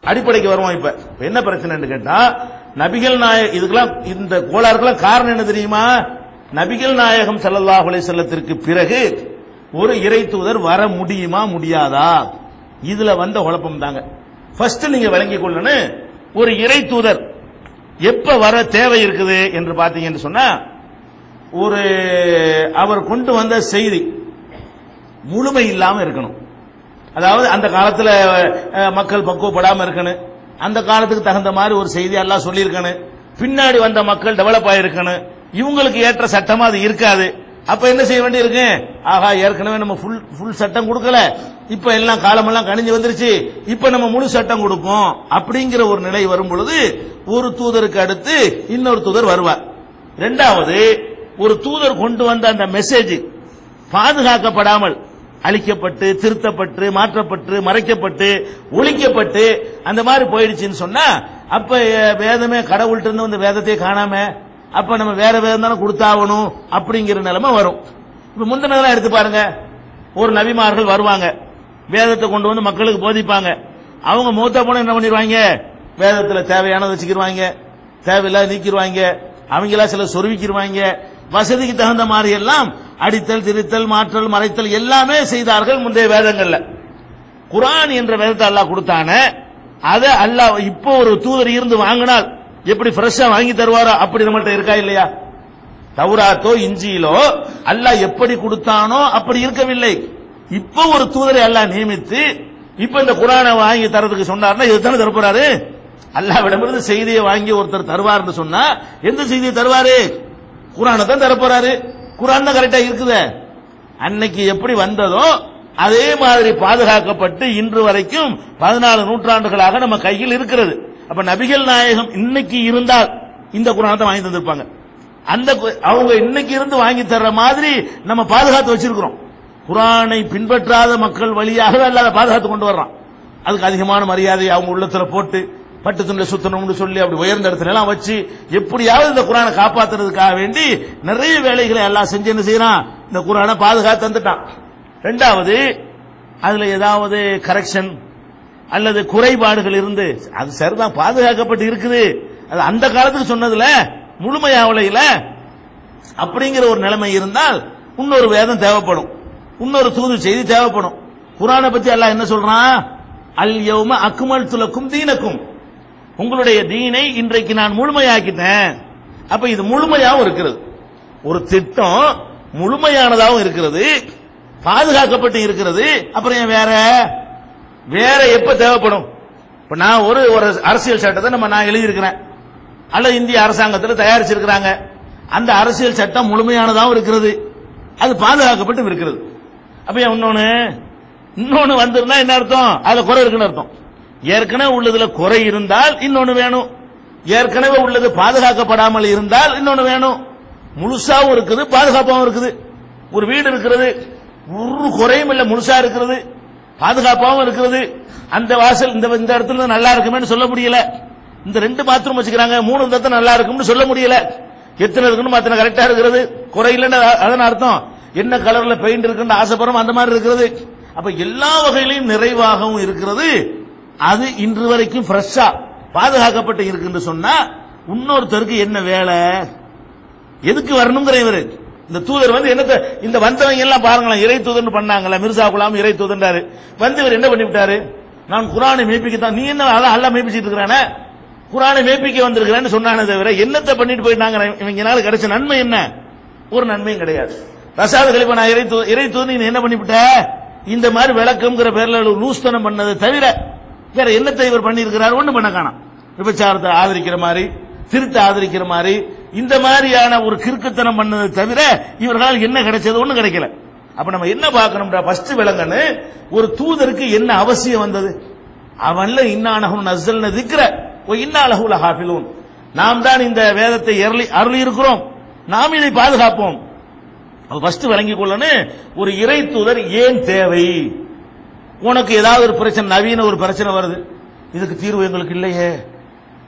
அடிப்படைக்கு வருவோம். இப்ப என்ன பிரச்சனைன்னு கேட்டா, நபிகள் நாயகம் இதுக்கெல்லாம் இந்த கோளாறுக்கெல்லாம் காரணம் என்ன தெரியுமா? நபிகள் நாயகம் ஸல்லல்லாஹு அலைஹி வஸல்லத்திற்கு பிறகு ஒரு இறை தூதர் வர முடியுமா முடியாதா, இதுல வந்த குழப்பம் தாங்க. ஃபர்ஸ்ட் நீங்க விளங்கிக் கொள்ளணும், ஒரு இறை தூதர் எப்ப வர தேவை இருக்குது என்று பாத்தீங்கன்னு சொன்னா, ஒரு அவர் கொண்டு வந்த செய்தி முழுமை இல்லாம இருக்கணும். அதாவது அந்த காலத்துல மக்கள் பக்குவப்படாம இருக்கணும், அந்த காலத்துக்கு தகுந்த மாதிரி ஒரு செய்தி எல்லாம் சொல்லியிருக்கணும், பின்னாடி வந்த மக்கள் டெவலப் ஆயிருக்கணும், இவங்களுக்கு ஏற்ற சட்டமா அது இருக்காது. அப்ப என்ன செய்ய வேண்டி இருக்கு? ஆகா, ஏற்கனவே நம்ம ஃபுல் சட்டம் கொடுக்கல, இப்ப எல்லாம் காலமெல்லாம் கணிஞ்சு வந்துருச்சு, இப்ப நம்ம முழு சட்டம் கொடுப்போம் அப்படிங்கிற ஒரு நிலை வரும் பொழுது ஒரு தூதருக்கு அடுத்து இன்னொரு தூதர் வருவார். இரண்டாவது, ஒரு தூதர் கொண்டு வந்த அந்த மெசேஜ் பாதுகாக்கப்படாமல் அழிக்கப்பட்டு திருத்தப்பட்டு மாற்றப்பட்டு மறைக்கப்பட்டு ஒழிக்கப்பட்டு அந்த மாதிரி போயிடுச்சுன்னு சொன்னா, அப்ப வேதமே கடவுள்கிட்ட இருந்து அந்த வேதத்தை காணாம அப்ப நம்ம வேற வேதம் தானே கொடுத்தாகணும் அப்படிங்கிற நிலைமை வரும். இப்ப முந்தினதெல்லாம் எடுத்து பாருங்க, ஒரு நபிமார்கள் வருவாங்க, வேதத்தை கொண்டு வந்து மக்களுக்கு போதிப்பாங்க. அவங்க மூத்த போன என்ன பண்ணிடுவாங்க? வேதத்துல தேவையானதை வச்சுக்கிடுவாங்க, தேவையில்லாத நீக்கிடுவாங்க, அவங்களா சில சொருவிக்கிடுவாங்க. வசதிக்கு தகுந்த மாதிரி எல்லாம் அடித்தல் திருத்தல் மாற்றல் மறைத்தல் எல்லாமே செய்தார்கள் முந்தைய வேதங்கள்ல. குர்ஆன் என்ற வேதத்தை அல்லாஹ் கொடுத்தான, அதை அல்லாஹ் இப்போ ஒரு தூதர் இருந்து வாங்கினால் எப்படி ஃப்ரெஷ்ஷா வாங்கி தருவாரோ அப்படி நம்மள்ட்ட இருக்கா இல்லையா? தௌராத்தோ இஞ்சியிலோ அல்லாஹ் எப்படி கொடுத்தானோ அப்படி இருக்கவில்லை. இப்போ ஒரு தூதரை அல்லாஹ் நியமித்து இப்ப இந்த குர்ஆனை வாங்கி தரதுக்கு சொன்னார்னா இதுதானே தரப்போறாரு. அல்லாஹ்விடமிருந்து செய்தியை வாங்கி ஒருத்தர் தருவார்னு சொன்னா எந்த செய்தியை தருவாரு? குர்ஆனை தான் தரப்போறாரு. குர்ஆன் தான் கரெக்டா இருக்குது. அன்னைக்கு எப்படி வந்ததோ அதே மாதிரி பாதுகாக்கப்பட்டு இன்று வரைக்கும் 14 நூற்றாண்டுகளாக நம்ம கையில் இருக்கிறது. அப்ப நபிகள் நாயகம் இன்னைக்கு இருந்தால் இந்த குர்ஆனை தான் வாங்கி தந்திருப்பாங்க. அந்த அவங்க இன்னைக்கு இருந்து வாங்கி தர்ற மாதிரி நம்ம பாதுகாத்து வச்சிருக்கிறோம். குர்ஆனை பின்பற்றாத மக்கள் வழியாக அல்லாஹ் பாதுகாத்து கொண்டு வர்றான். அதுக்கு அதிகமான மரியாதை அவங்க உள்ளத்துல போட்டு பட்டு துண்டை சுத்தணும்னு சொல்லி அப்படி உயர்ந்த இடத்துல எல்லாம் வச்சு எப்படியாவது இந்த குர்ஆனை காப்பாத்துறதுக்காக வேண்டி நிறைய வேலைகளை எல்லாம் செஞ்சு என்ன செய்யறான்? இந்த குர்ஆனை பாதுகாத்து தந்துட்டான். ரெண்டாவது, அதுல ஏதாவது கரெக்ஷன் அல்லது குறைபாடுகள் இருந்து அது சரிதான் பாதுகாக்கப்பட்டு இருக்குது, அது அந்த காலத்துக்கு சொன்னதுல முழுமையாவலையில அப்படிங்கிற ஒரு நிலைமை இருந்தால் இன்னொரு வேதம் தேவைப்படும், இன்னொரு தூது செய்தி தேவைப்படும். குர்ஆனை பத்தி அல்லாஹ் என்ன சொல்றான்? அல் யௌம அக்மல்து லக்கும் தீனக்கும், உங்களுடைய தீனை இன்றைக்கு நான் முழுமையாக்கிட்டேன். அப்ப இது முழுமையாகவும் இருக்கிறது, ஒரு திட்டம் முழுமையானதாகவும் இருக்கிறது, பாதுகாக்கப்பட்டு இருக்கிறது. அப்புறம் வேற வேற எப்ப தேவைப்படும்? இப்ப நான் ஒரு அரசியல் சட்டத்தை நான் எழுதியிருக்கிறேன், அல்லது இந்திய அரசாங்கத்தில் தயாரிச்சிருக்கிறாங்க, அந்த அரசியல் சட்டம் முழுமையானதாகவும் இருக்கிறது, அது பாதுகாக்கப்பட்டு இருக்கிறது. அப்ப இன்னொன்னு வந்திருந்தா என்ன அர்த்தம்? அதுல குறை இருக்குன்னு அர்த்தம். ஏற்கனவே உள்ளதுல குறை இருந்தால் இன்னொன்னு வேணும், ஏற்கனவே உள்ளது பாதுகாக்கப்படாமல் இருந்தால் இன்னொன்னு வேணும். முழுசாவும் இருக்குது பாதுகாப்பாகவும் இருக்குது. ஒரு வீடு இருக்கிறது, ஒரு குறையும் இல்ல, முழுசா இருக்கிறது, பாதுகாப்பாகவும் இருக்கிறது. அந்த வாசல் இந்த இடத்துல நல்லா இருக்குமே சொல்ல முடியல. இந்த 2 பாத்ரூம் வச்சுக்கிறாங்க, 3 இந்த நல்லா இருக்கும்னு சொல்ல முடியல. எத்தனை இருக்குன்னு அத்தனை கரெக்டா இருக்கிறது, குறை இல்லைன்னு அதன் அர்த்தம். என்ன கலர்ல பெயிண்ட் இருக்குன்னு ஆசைப்படுறோம் அந்த மாதிரி இருக்கிறது. அப்ப எல்லா வகையிலையும் நிறைவாகவும் இருக்கிறது. அது இன்று வரைக்கும் ஃப்ரெஷ்ஷா பாதுகாக்கப்பட்டு இருக்குன்னு சொன்னா இன்னொருத்தருக்கு என்ன வேலை? எதுக்கு வரணுங்கிற இவரு இந்த தூதர் என்னத்தை இந்த வந்தவங்க எல்லாம் பாருங்களேன், இறை தூதர் பண்ணாங்களா, மிர்சா குலாம் இறை தூதன்றாரு. இவர் என்ன பண்ணிவிட்டாரு? நான் குர்ஆனை மேய்ப்பிக்கத்தான். நீ என்ன அல்லாஹ் மேய்ப்பிச்சிட்டு இருக்கிறானே, குர்ஆனை மேய்ப்பிக்க வந்திருக்கிறேன்னு சொன்னானே தவிர என்னத்தை பண்ணிட்டு போயிட்டாங்க? இவங்கனால கிடைச்ச நன்மை என்ன? ஒரு நன்மையும் கிடையாது. ரசாத கலிப்பா நான் இறை தூதர் நீ என்ன பண்ணிவிட்ட? இந்த மாதிரி விளக்கம்ங்கிற பேர்ல லூஸ்தனம் பண்ணதை தவிர வேற என்னத்தை இவர் பண்ணியிருக்கிறார்? ஒண்ணு பண்ண காணாம். விபச்சாரத்தை ஆதரிக்கிற மாதிரி, திருத்த ஆதரிக்கிற மாதிரி, இந்த மாதிரியான ஒரு கிறுக்குத்தனம் பண்ணதை தவிர இவர்களால் என்ன கிடைச்சது? ஒண்ணு கிடைக்கல. அப்ப நம்ம என்ன பார்க்கணும்? ஃபர்ஸ்ட் விளங்கன்னு ஒரு தூதருக்கு என்ன அவசியம் வந்தது? அவன்ல இன்னானஹு நஸல்ன திக்ர வ இன்னா லஹு லஹாஃபிலூன், நாம் தான் இந்த வேதத்தை அருளி இருக்கிறோம், நாம் இதை பாதுகாப்போம். ஃபர்ஸ்ட் விளங்கிக் கொள்ளணும், ஒரு இறை தூதர் ஏன் தேவை? உனக்கு ஏதாவது ஒரு பிரச்சனை, நவீன ஒரு பிரச்சனை வருது, இதுக்கு தீர்வு எங்களுக்கு இல்லையே,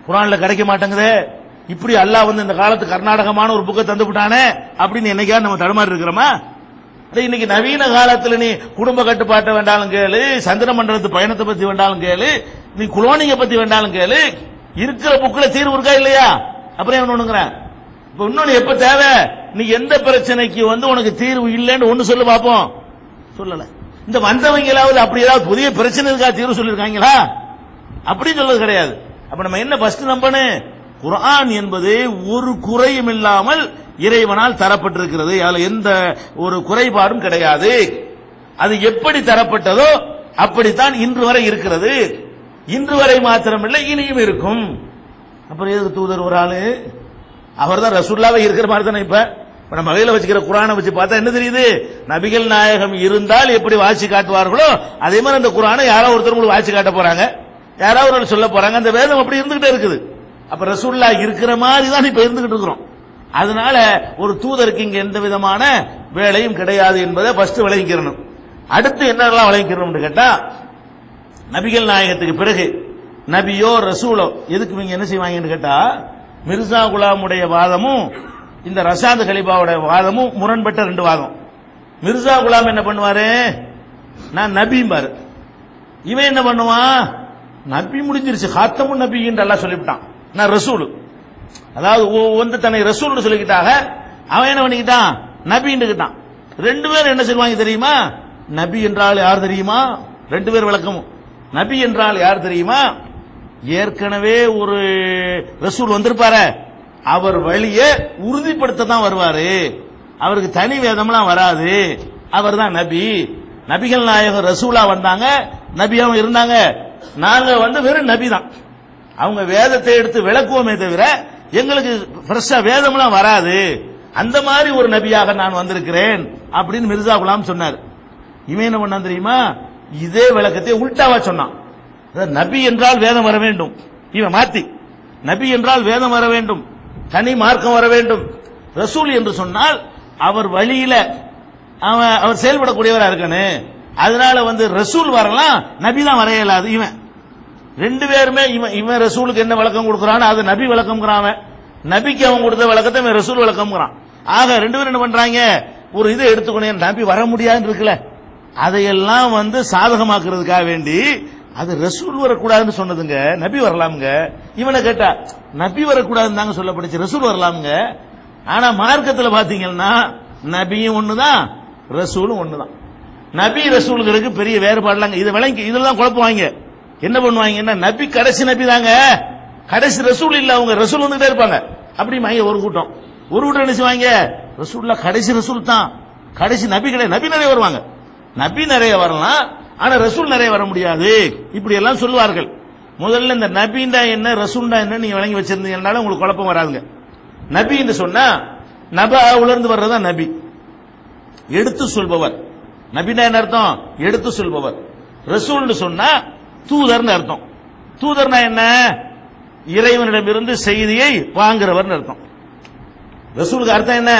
குர்ஆன்ல கிடைக்க மாட்டேங்குதே, இப்படி அல்லாஹ் இந்த காலத்து கர்நாடகமான ஒரு புக்கை தந்து விட்டானே அப்படின்னு என்னைக்காவது நம்ம தடுமாறி இருக்கிறோமா? இன்னைக்கு நவீன காலத்துல நீ குடும்ப கட்டுப்பாட்டை வேண்டாலும் கேளு, சந்திர மண்டலத்து பயணத்தை பத்தி வேண்டாலும் கேளு, நீ குளோனிங்க பத்தி வேண்டாலும் கேளு, இருக்கிற புக்ல தீர்வு இருக்கா இல்லையா? அப்புறம் என்ன ஒண்ணுங்கிறேன். இப்ப இன்னொன்னு எப்ப தேவை, நீ எந்த பிரச்சனைக்கு வந்து உனக்கு தீர்வு இல்லைன்னு ஒண்ணு சொல்லு பாப்போம். சொல்லல. இந்த வந்தவங்களாவது அப்படி ஏதாவது புதிய பிரச்சனை இருக்கா தீர்வு சொல்லிருக்காங்களா? அப்படி சொல்றது கிடையாது. அப்ப நம்ம என்ன ஃபர்ஸ்ட் நம்பணும், குர்ஆன் என்பது ஒரு குறையும் இல்லாமல் இறைவனால் தரப்பட்டிருக்கிறது. அதுல எந்த ஒரு குறைபாடும் கிடையாது. அது எப்படி தரப்பட்டதோ அப்படித்தான் இன்று வரை இருக்கிறது. இன்று வரை மாத்திரமில்லை, இனியும் இருக்கும். அப்புறம் எதுக்கு தூதர் ஒரு ஆளு? அவர் தான் ரசூலுல்லாஹ் இருக்கிற மாதிரி தானே. இப்ப நம்ம கையில வச்சுக்கிற குர்ஆனை வச்சு பார்த்தா என்ன தெரியுது? நபிகள் நாயகம் இருந்தால் எப்படி வாசி காட்டுவார்களோ அதே மாதிரி அந்த குர்ஆனை யாரோ ஒருத்தர் உங்களுக்கு வாசி காட்ட போறாங்க, யாராவது ஒரு சொல்ல போறாங்க. அந்த வேதம் அப்படி இருந்துகிட்டே இருக்குது. அப்ப ரசூலுல்லாஹ் இருக்கிற மாதிரி தான் இப்ப இருந்துகிட்டு இருக்கிறோம். அதனால ஒரு தூதருக்கு இங்க எந்த விதமான வேலையும் கிடையாது என்பதை ஃபர்ஸ்ட் விளங்கிக்கிறணும். அடுத்து என்னெல்லாம் விளங்கிக்கிறோம் கேட்டா, நபிகள் நாயகத்துக்கு பிறகு நபியோ ரசூலோ எதுக்கு நீங்க என்ன செய்வாங்கன்னு கேட்டா, மிர்சா குலாமுடைய வாதமும் இந்த ரஷாத் கலிபாவுடைய வாதமும் முரண்பட்ட ரெண்டு வாதம். மிர்சா குலாம் என்ன பண்ணுவாரு, நான் நபிம்பாரு. இவன் என்ன பண்ணுவான், நபி முடிஞ்சிருச்சு, ஹாத்தமுன் நபின்னு எல்லாம் சொல்லிவிட்டான், நான் ரசூல். அதாவது வந்து தன்னை ரசூல் சொல்லிக்கிட்டாக, அவன் என்ன பண்ணிக்கிட்டான், நபின்னுக்கிட்டான். ரெண்டு பேரும் என்ன சொல்லுவாங்க தெரியுமா, நபி என்றால் யார் தெரியுமா? ரெண்டு பேர் விளக்கமும். நபி என்றால் யார் தெரியுமா? ஏற்கனவே ஒரு ரசூல் வந்திருப்பாரு, அவர் வழியை உறுதிப்படுத்த தான் வருவாரு, அவருக்கு தனி வேதம்லாம் வராது, அவர் தான் நபி. நபிகள் நாயகம் ரசூலா வந்தாங்க, நபியாவும் இருந்தாங்க. நாங்க வந்து வெறும் நபி தான், அவங்க வேதத்தை எடுத்து விளக்குவோமே தவிர எங்களுக்கு ஃப்ரெஷ்ஷா வேதம்லாம் வராது, அந்த மாதிரி ஒரு நபியாக நான் வந்திருக்கிறேன் அப்படின்னு மிர்சா குலாம் சொன்னார். இவன் என்ன பண்ணான் தெரியுமா, இதே விளக்கத்தை உல்டாவா சொன்னான். நபி என்றால் வேதம் வர வேண்டும், இவன் மாத்தி நபி என்றால் வேதம் வர வேண்டும், தனி மார்க்கம் வர வேண்டும். ரசூல் என்று சொன்னால் அவர் வழியில அவர் செயல்படக்கூடியவரா இருக்கணும், அதனால வந்து ரசூல் வரலாம், நபி தான் வர இயலாது. இவன் ரெண்டு பேருமே இவன் ரசூலுக்கு என்ன விளக்கம் கொடுக்கறான், அது நபி விளக்கம், நபிக்கு அவன் கொடுத்த விளக்கத்தை இவன் ரசூல் விளக்கம். ஆக ரெண்டு பேரும் என்ன பண்றாங்க, ஒரு இதை எடுத்துக்கணும், நபி வர முடியாதுன்னு இருக்குல்ல, அதையெல்லாம் வந்து சாதகமாக்குறதுக்காக வேண்டி அது ரசூல் வரக்கூடாதுன்னு சொன்னதுங்க, நபி வரலாமுங்க. இவனை கேட்டா நபி வரக்கூடாதுன்னு தாங்க சொல்லப்படுச்சு, ரசூல் வரலாமுங்க. ஆனா மார்க்கத்தில் பாத்தீங்கன்னா நபியும் ஒண்ணுதான், ரசூலும் ஒண்ணுதான். நபி ரசூலுக்கு பெரிய வேறுபாடுலாங்க. இதை விளங்கி இதெல்லாம் குழப்புவாங்க. என்ன பண்ணுவாங்கன்னா, நபி கடைசி நபி தாங்க, கடைசி ரசூல் இல்ல, அவங்க ரசூல் வந்துட்டே இருப்பாங்க. அப்படி ஒரு கூட்டம் என்ன செய்வாங்க, ரசூல்லா கடைசி ரசூல் தான், கடைசி நபி கிடையாது. நபி நிறைய வருவாங்க, நபி நிறைய வரலாம், ஆனா ரசூல் நிறைய வர முடியாது, இப்படி எல்லாம் சொல்லுவார்கள். முதல்ல இந்த நபிண்டா என்ன ரசூல்டா என்ன நீங்க விளங்கி வச்சிருந்தீங்கன்னால உங்களுக்கு குழப்பம் வராதுங்க. நபி என்று சொன்னா நபா உலர்ந்து வர்றதா நபி, எடுத்து சொல்பவர். நபினா என்ன அர்த்தம், எடுத்து சொல்பவர். ரசூல் சொன்னா தூதர்னு அர்த்தம். தூதர்னா என்ன, இறைவனிடமிருந்து செய்தியை வாங்குறவர் அர்த்தம். ரசூலுக்கு அர்த்தம் என்ன,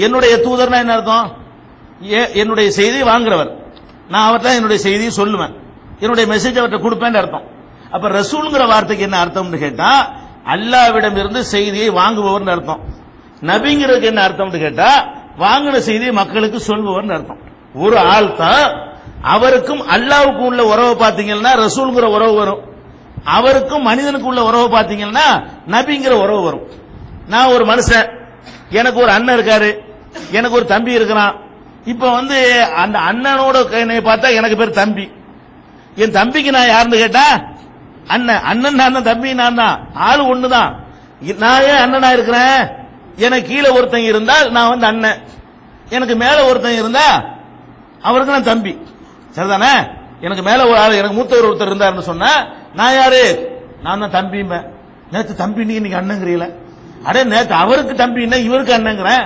என்னுடைய தூதர்னா என்ன அர்த்தம், என்னுடைய செய்தியை வாங்குறவர், நான் அவர்தான் என்னுடைய செய்தியை சொல்லுவேன், என்னுடைய மெசேஜ் அவர்கிட்ட கொடுப்பேன் அர்த்தம். அப்ப ரசூல்ங்கிற வார்த்தைக்கு என்ன அர்த்தம் கேட்டா, அல்லாஹ்விடம் இருந்து செய்தியை வாங்குபவர் அர்த்தம். நபிங்கிறதுக்கு என்ன அர்த்தம் கேட்டா, வாங்கின செய்தியை மக்களுக்கு சொல்பவர் அர்த்தம். ஒரு ஆள் தான், அவருக்கும் அல்லாஹ்வுக்கும் உள்ள உறவை பார்த்தீங்கன்னா ரசூல்ங்கிற உறவு வரும், அவருக்கும் மனிதனுக்கு உள்ள உறவை பார்த்தீங்கன்னா நபிங்கிற உறவு வரும். நான் ஒரு மனுஷன், எனக்கு ஒரு அண்ணன் இருக்காரு, எனக்கு ஒரு தம்பி இருக்கிறான். இப்ப வந்து அந்த அண்ணனோட பார்த்தா எனக்கு பேர் தம்பி, என் தம்பிக்கு நான் யாருன்னு கேட்டா அண்ணன், அண்ணன் நான் தான், தம்பி நான் தான், ஆளு ஒண்ணுதான். நான் ஏன் அண்ணனா இருக்கிறேன், எனக்கு கீழே ஒருத்தன் இருந்தால் நான் வந்து அண்ணன், எனக்கு மேல ஒருத்தன் இருந்தா அவருக்கு நான் தம்பி, சரிதானே? எனக்கு மேல ஒரு ஆள், எனக்கு மூத்தவர் ஒருத்தர் இருந்தாருன்னு சொன்னா நான் யாரு, நான் தான் தம்பி. நேற்று தம்பி நீங்க அண்ணங்கிறீங்கள, அடே நேற்று அவருக்கு தம்பின்னா இவருக்கு அண்ணங்கிறேன்.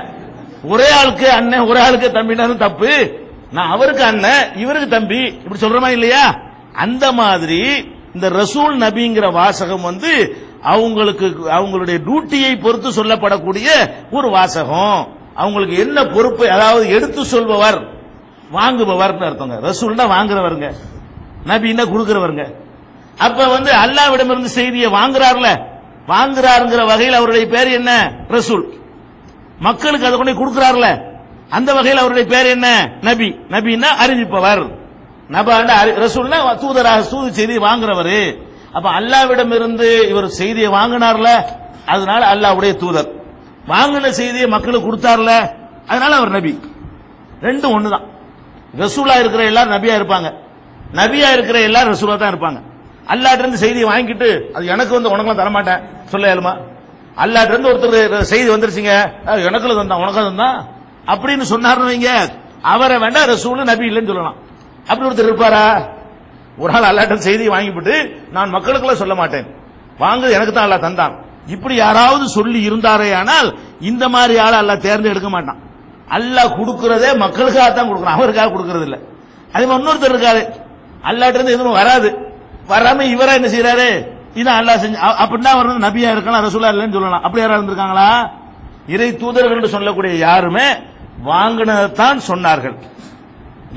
ஒரே ஆளுக்கு அண்ணன் ஒரே ஆளுக்கு தம்பினா தப்பு, நான் அவருக்கு அண்ணன் இவருக்கு தம்பி, இப்படி சொல்றமா இல்லையா? அந்த மாதிரி இந்த ரசூல் நபிங்கிற வாசகம் வந்து அவங்களுக்கு அவங்களுடைய டியூட்டியை பொறுத்து சொல்லப்படக்கூடிய ஒரு வாசகம். அவங்களுக்கு என்ன பொறுப்பு, அதாவது எடுத்து சொல்பவர், வாங்குபவர் அர்த்தங்க. ரசூல்னா வாங்குறவருங்க, நபின்னா கொடுக்கிறவருங்க. அப்ப வந்து அல்லாஹ்விடமிருந்து செய்தியை வாங்குறாருல, வாங்குறாருங்கிற வகையில் அவருடைய பேர் என்ன, ரசூல். மக்களுக்கு அதை கொண்டு கொடுக்கிறார்ல, அந்த வகையில் அவருடைய பேர் என்ன, நபி. நபின்னா அறிவிப்பவர், நபாண்டா ரசூல்னா தூதராக தூது செய்தி வாங்குறவரு. அப்ப அல்லாஹ்விடம் இருந்து இவர் செய்தியை வாங்கினார்ல, அதனால அல்லாஹ்வுடைய தூதர். வாங்கின செய்தியை மக்களுக்கு கொடுத்தார்ல, அதனால அவர் நபி. ரெண்டும் ஒண்ணுதான். ரசூலா இருக்கிற எல்லாரும் நபியா இருப்பாங்க, நபியா இருக்கிற எல்லாரும் ரசூலா தான் இருப்பாங்க. அல்லாஹ்ட்ட இருந்து செய்தியை வாங்கிட்டு அது எனக்கு வந்து உனக்கெல்லாம் தரமாட்டேன் சொல்ல இயலுமா? அல்லாஹ்ட்ட இருந்து ஒருத்தர் செய்தி வந்துருச்சுங்க, எனக்கு தந்தான் உனக்கு தந்தான் அப்படின்னு சொன்னார்னு வைங்க, அவரை வேண்டா ரசூல் நபி இல்லைன்னு சொல்லலாம். அப்படி ஒருத்தர் இருப்பாரா? ஒரு ஆள் அல்லாஹ்ட்ட செய்தியை வாங்கிவிட்டு நான் மக்களுக்கெல்லாம் சொல்ல மாட்டேன், வாங்க எனக்கு தான் அல்லாஹ் தந்தான், இப்படி யாராவது சொல்லி இருந்தாரே ஆனால் இந்த மாதிரி ஆள் அல்லாஹ் தேர்ந்தெடுக்க மாட்டான். அல்லாஹ் கொடுக்கிறதே மக்களுக்காக தான் கொடுக்குறான், அவருக்காக கொடுக்கறது இல்ல. அதே மாதிரி இன்னொருத்தர் இருக்காரு, அல்லாஹ்ட்ட இருந்து எதுவும் வராது, வராம இவரா என்ன செய்யறாரு, இதான் அல்லாஹ் செஞ்சு அப்படின்னா அவர் நபியா இருக்கலாம், ரசூலா இல்லைன்னு சொல்லலாம். அப்படி யாராவது இருந்திருக்காங்களா? இறை தூதர்கள் என்று சொல்லக்கூடிய யாருமே வாங்கினதான் சொன்னார்கள்,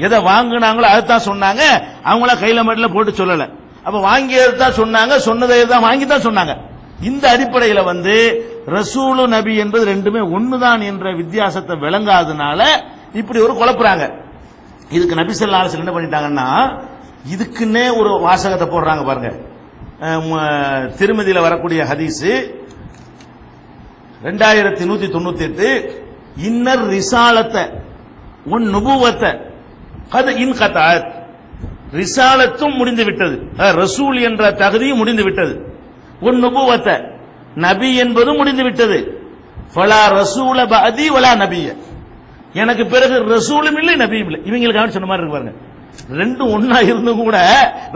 எதை வாங்கினாங்களோ அதைத்தான் சொன்னாங்க. அவங்கள கையில மட்டும் போட்டு சொல்லல. அப்ப வாங்கியது தான் சொன்னாங்க, சொன்னதை தான் வாங்கி தான் சொன்னாங்க. இந்த அடிப்படையில் வந்து ரசூலு நபி என்பது ரெண்டுமே ஒண்ணுதான் என்ற வித்தியாசத்தை விளங்காதனால இப்படி ஒரு குழப்புறாங்க. இதுக்கு நபி ஸல்லல்லாஹு அலைஹி வஸல்லம் என்ன பண்ணிட்டாங்கன்னா, இதுக்குன்னே ஒரு வாசகத்தை போடுறாங்க பாருங்க. திருமதியில வரக்கூடிய ஹதீஸ் 2198, இன்னர் ரிசாலத்தை உன் நுபுவத்தை கது இன்கதாத், ரிசாலத்தும் முடிந்து விட்டது, ரசூல் என்ற தகுதியும் முடிந்து விட்டது, உன் நுபுவத்தை நபி என்பதும் முடிந்து விட்டது, ஃபலா ரசூல பஅதி வலா நபிய, எனக்கு பிறகு ரசூலும் இல்லை நபியும் இல்லை. இவங்களுக்கு சொன்ன மாதிரி இருக்கு பாருங்க. ரெண்டும் ஒன்னா இருந்தும் கூட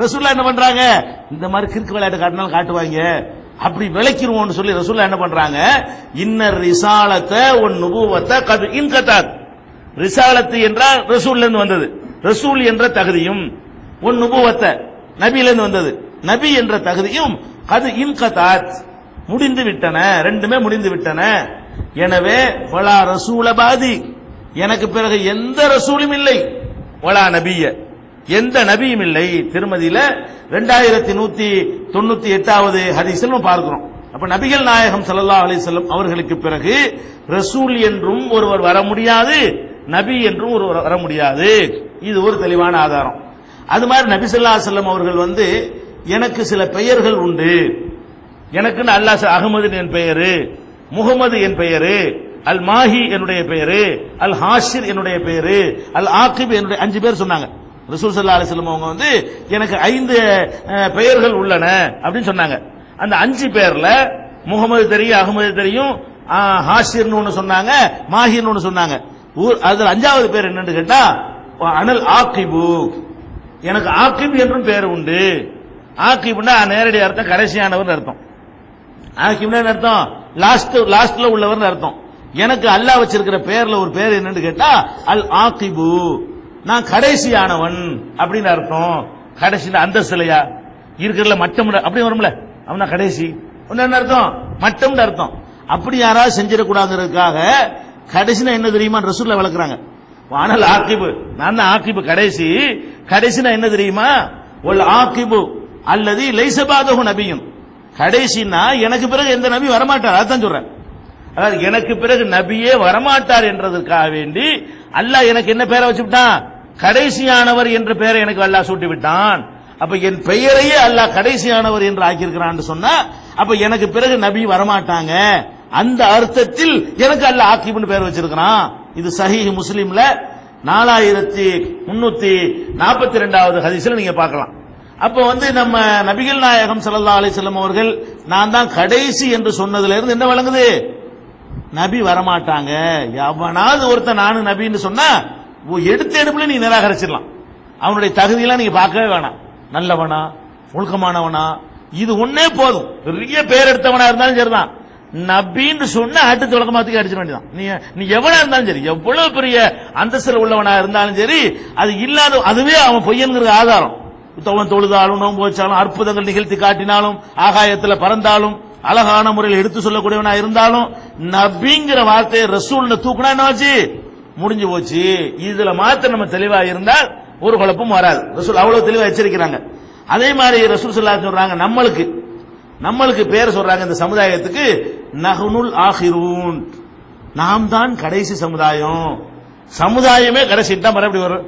ரசூல்லா என்ன பண்றாங்க, இந்த மாதிரி கிறுக்கு விளையாட்டு காட்டினாலும் காட்டுவாங்க, அப்படி விளக்கிடுவோம்னு சொல்லி ரசூல்லா என்ன பண்றாங்க, இன்னர் ரிசாலத்தை உன் நுபுவத்தை கது இன்கதாத், ரிசாலத்து என்றால் ரசூல்ல இருந்து வந்தது, ரசூல் என்ற தகுதியும், உன் நுபுவத்தை நபியில இருந்து வந்தது, நபி என்ற தகுதியும் கது இன்கதாத் முடிந்து விட்டன, ரெண்டுமே முடிந்து விட்டன. எனவே வலா ரசூல பாதி, எனக்கு பிறகு எந்த ரசூலும் இல்லை, வலா நபிய, எந்த நபியும் இல்லை. திருமதியில 2198வது ஹதீஸில் பார்க்கிறோம். அப்ப நபிகள் நாயகம் ஸல்லல்லாஹு அலைஹி வஸல்லம் அவர்களுக்கு பிறகு ரசூல் என்றும் ஒருவர் வர முடியாது, நபி என்றும் ஒருவர் வர முடியாது. இது ஒரு தெளிவான ஆதாரம். அது மாதிரி நபி ஸல்லல்லாஹு அலைஹி வஸல்லம் அவர்கள் வந்து எனக்கு சில பெயர்கள் உண்டு, எனக்கு அல்லாஹ் அகமது என் பெயரு, முகமது என் பெயரு, அல் மாஹி என்னுடைய பெயரு, அல் ஹாஷிர் என்னுடைய பெயரு, அல் ஆகிப் என்னுடைய 5 பேர் சொன்னாங்க. ரசூல் ஸல்லல்லாஹு அலைஹி வஸல்லம் அவங்க வந்து எனக்கு 5 பெயர்கள் உள்ளன அப்படின்னு சொன்னாங்க. அந்த 5 பேர்ல முகமது தெரியும், அகமது தெரியும், ஹாஷிர்னு ஒன்னு சொன்னாங்க, மாஹிர்னு ஒன்னு சொன்னாங்க. அதுல 5வது பேர் என்னன்னு கேட்டா அனல் ஆகிபு, எனக்கு ஆகிப் என்றும் பேர் உண்டு. ஆகிப்னா நேரடி அர்த்தம் கடைசியானவர் அர்த்தம். ஆகிப்னா அர்த்தம் லாஸ்ட்ல உள்ளவர் அர்த்தம். எனக்கு அல்லாஹ் வச்சிருக்கிற பேர்ல ஒரு பேர் என்னன்னு கேட்டா அல் ஆகிபு, நான் கடைசியானவன் அப்படின்னு அர்த்தம். கடைசி அந்தஸ்துலையா இருக்கிறதுல மட்டம் அப்படி வரும்ல, அவனா கடைசி என்ன அர்த்தம், மட்டம் அர்த்தம். அப்படி யாராவது செஞ்சிடக்கூடாதுக்காக கடைசினா என்ன தெரியுமா ரசூல்ல வளர்க்குறாங்க. ஆனால் ஆகிபு, நான் தான் ஆகிபு கடைசி. கடைசினா என்ன தெரியுமா, ஒல் ஆகிபு அல்லது லைசபாதஹு நபியும், கடைசினா எனக்கு பிறகு எந்த நபி வரமாட்டார், அதான் சொல்றேன். அதாவது எனக்கு பிறகு நபியே வரமாட்டார் என்றதற்காக வேண்டி அல்லாஹ் எனக்கு என்ன பெயரை வச்சு விட்டான், கடைசியானவர் என்ற பெயரை எனக்கு அல்லாஹ் சூட்டி விட்டான். அப்ப என் பெயரையே அல்லாஹ் கடைசியானவர் என்று ஆக்கியிருக்கிறான் சொன்னா, அப்ப எனக்கு பிறகு நபி வரமாட்டாங்க, அந்த அர்த்தத்தில் எனக்கு அல்லாஹ் ஆகிப்னு பெயர் வச்சிருக்கிறான். இது சஹீஹ் முஸ்லிம்ல 4342வது ஹதீஸ்ல நீங்க பார்க்கலாம். அப்ப வந்து நம்ம நபிகள் நாயகம் ஸல்லல்லாஹு அலைஹி வஸல்லம் அவர்கள் நான் தான் கடைசி என்று சொன்னதுல இருந்து என்ன வழங்குது, நபி வரமாட்டாங்க. எவனாவது ஒருத்தன் நானும் நபின்னு சொன்னா எடுத்த எடுப்புல நீ நிராகரிச்சிடலாம். அவனுடைய தகுதியெல்லாம் நீங்க பார்க்கவே வேணாம். நல்லவனா ஒழுக்கமானவனா இது ஒன்னே போதும். பெரிய பேர் எடுத்தவனா இருந்தாலும் சரிதான், நபின்னு சொன்ன ஆட்டு தொடக்கமாத்துக்கு அடிச்சிட வேண்டியதான். நீ எவனா இருந்தாலும் சரி, எவ்வளவு பெரிய அந்தஸ்தில் உள்ளவனா இருந்தாலும் சரி, அது இல்லாத அதுவே அவன் பொய்யன்கிற ஆதாரம். தொழுதாலும் நோன்பு வச்சாலும் அற்புதங்கள் நிகழ்த்தி காட்டினாலும் ஆகாயத்தில் பறந்தாலும் அழகான முறையில் எடுத்து சொல்லக்கூடியவனா இருந்தாலும் நபிங்கிற வார்த்தையை ரசூல்னு தூக்குனா என்ன ஆச்சு, முடிஞ்சு போச்சு. இதுல மாத்திரம் நம்ம தெளிவா இருந்தால் ஒரு குழப்பம் வராது. ரசூல் அவ்வளவு தெளிவா எச்சரிக்கிறாங்க. அதே மாதிரி ரசூல் ஸல்லல்லாஹு அலைஹி வஸல்லம் சொல்றாங்க, நம்மளுக்கு பேர் சொல்றாங்க இந்த சமுதாயத்துக்கு, நஹ்னுல் ஆகிரூன், நாம் தான் கடைசி சமுதாயம். சமுதாயமே கடைசிட்டா மறுபடியும் வரும்,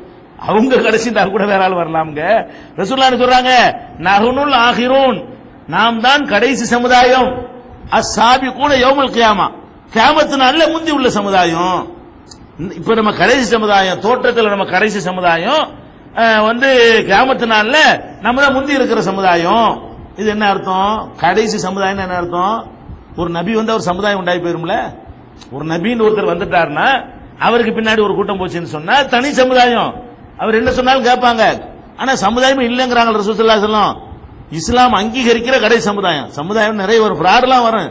அவங்க கடைசிட்டா கூட வேற ஆள் வரலாம்ங்க. ரசூலுல்லாஹ் சொல்றாங்க நஹ்னுல் ஆகிரூன், நாம் தான் கடைசி சமுதாயம். அஸ்ஸாபிகூன யௌமல் கியாமா, கியாமத்து நாள்ல முந்தி உள்ள சமுதாயம். இப்ப நம்ம கடைசி சமுதாயம், தோற்றத்தில் நம்ம கடைசி சமுதாயம், கியாமத்து நாள்ல நம்ம தான் முந்தி இருக்கிற சமுதாயம். இது என்ன அர்த்தம்? கடைசி சமுதாயம் என்ன அர்த்தம்? ஒரு நபி ஒரு சமுதாயம் உண்டாகி போயிரும்ல. ஒரு நபின்னு ஒருத்தர் வந்துட்டாருன்னா அவருக்கு பின்னாடி ஒரு கூட்டம் போச்சுன்னு சொன்னா தனி சமுதாயம். அவர் என்ன சொன்னாலும் கேட்பாங்க. ஆனா சமுதாயம் இல்லங்கிறாங்க ரசூலுல்லாஹி ஸல்லல்லாஹு அலைஹி வஸல்லம். இஸ்லாம் அங்கீகரிக்கிற கடைசி சமுதாயம். சமுதாயம் நிறைய வரும், ஃப்ராட்லாம் வரும்.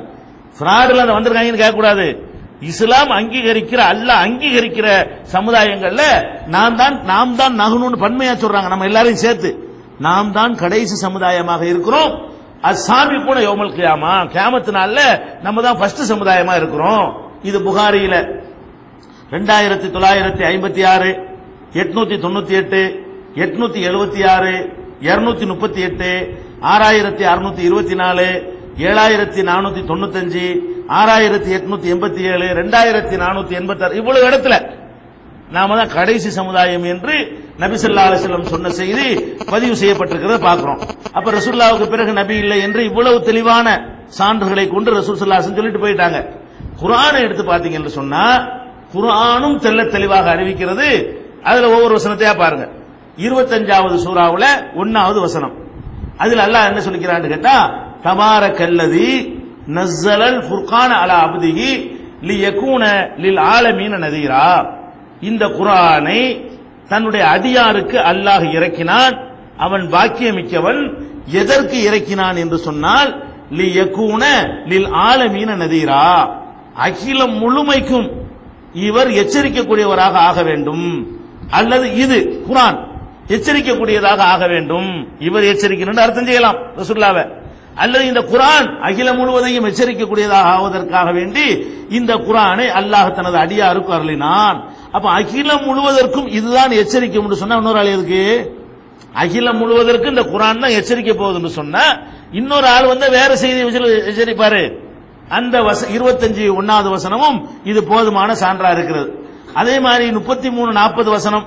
ஃப்ராட்ல வந்திருக்காங்கன்னு கேட்க கூடாது. இஸ்லாம் அங்கீகரிக்கிற, அல்லாஹ் அங்கீகரிக்கிற சமுதாயங்கள்ல நாம் தான் நகுனு பன்மையா சொல்றாங்க. நம்ம எல்லாரையும் சேர்த்து நாம் தான் கடைசி சமுதாயமாக இருக்கிறோம். அஸ்ஸாபிகூன யௌமல் கியாமா, கியாமத்து நாள்ல நம்ம தான் ஃபர்ஸ்ட் சமுதாயமா இருக்கிறோம். இது புகாரியில 2956, 898, 876, 238, 6624, 7495, 6887, 2486 இவ்வளவு இடத்துல நாம தான் கடைசி சமுதாயம் என்று நபி ஸல்லல்லாஹு அலைஹி வஸல்லம் சொன்ன செய்தி பதிவு செய்யப்பட்டிருக்கிறத பார்க்கிறோம். அப்ப ரசூலுல்லாஹ்வுக்கு பிறகு நபி இல்லை என்று இவ்வளவு தெளிவான சான்றுகளை கொண்டு ரசூல் ஸல்லல்லாஹு அலைஹி வஸல்லம் சொல்லிட்டு போயிட்டாங்க. குர்ஆனை எடுத்து பாத்தீங்கன்னு சொன்னா குர்ஆனும் தெளிவாக அறிவிக்கிறது. அதுல ஒவ்வொரு வசனத்தையா பாருங்க. 25வது சூராவுல 1வது வசனம். அதுல அல்லாஹ் என்ன சொல்லிக்கிறான்னு கேட்டா, தபாரக்கல்லதி நஸ்ஸலல் ஃபுர்கான அலா அப்திஹி லியகூன லில் ஆலமீன நதீரா. இந்த குர்ஆனை தன்னுடைய அடியாருக்கு அல்லாஹ் இறக்கினான். அவன் பாக்கியமிக்கவன். எதற்கு இறக்கினான் என்று சொன்னால் லியகூன லில் ஆலமீன நதீரா, அகிலம் முழுமைக்கும் இவர் எச்சரிக்கக்கூடியவராக ஆக வேண்டும். அல்லது இது குர்ஆன் எச்சரிக்கக்கூடியதாக ஆக வேண்டும். இவர் எச்சரிக்கணும் அர்த்தம் செய்யலாம் ரசூலுல்லாஹ்வை. அல்லது இந்த குர்ஆன் அகிலம் முழுவதையும் எச்சரிக்கக்கூடியதாக ஆவதற்காக வேண்டி இந்த குர்ஆனை அல்லாஹ் தனது அடியாருக்கு அருளினான். அப்ப அகிலம் முழுவதற்கும் இதுதான் எச்சரிக்கை என்று சொன்னா இன்னொரு ஆள் எதுக்கு? அகிலம் முழுவதற்கு இந்த குர்ஆன் தான் எச்சரிக்க போகுதுன்னு சொன்னா இன்னொரு ஆள் வேற செய்தியை எச்சரிப்பாரு. அந்த 25 வசனமும் இது போதுமான சான்றா இருக்கிறது. அதே மாதிரி 33, 40 வசனம்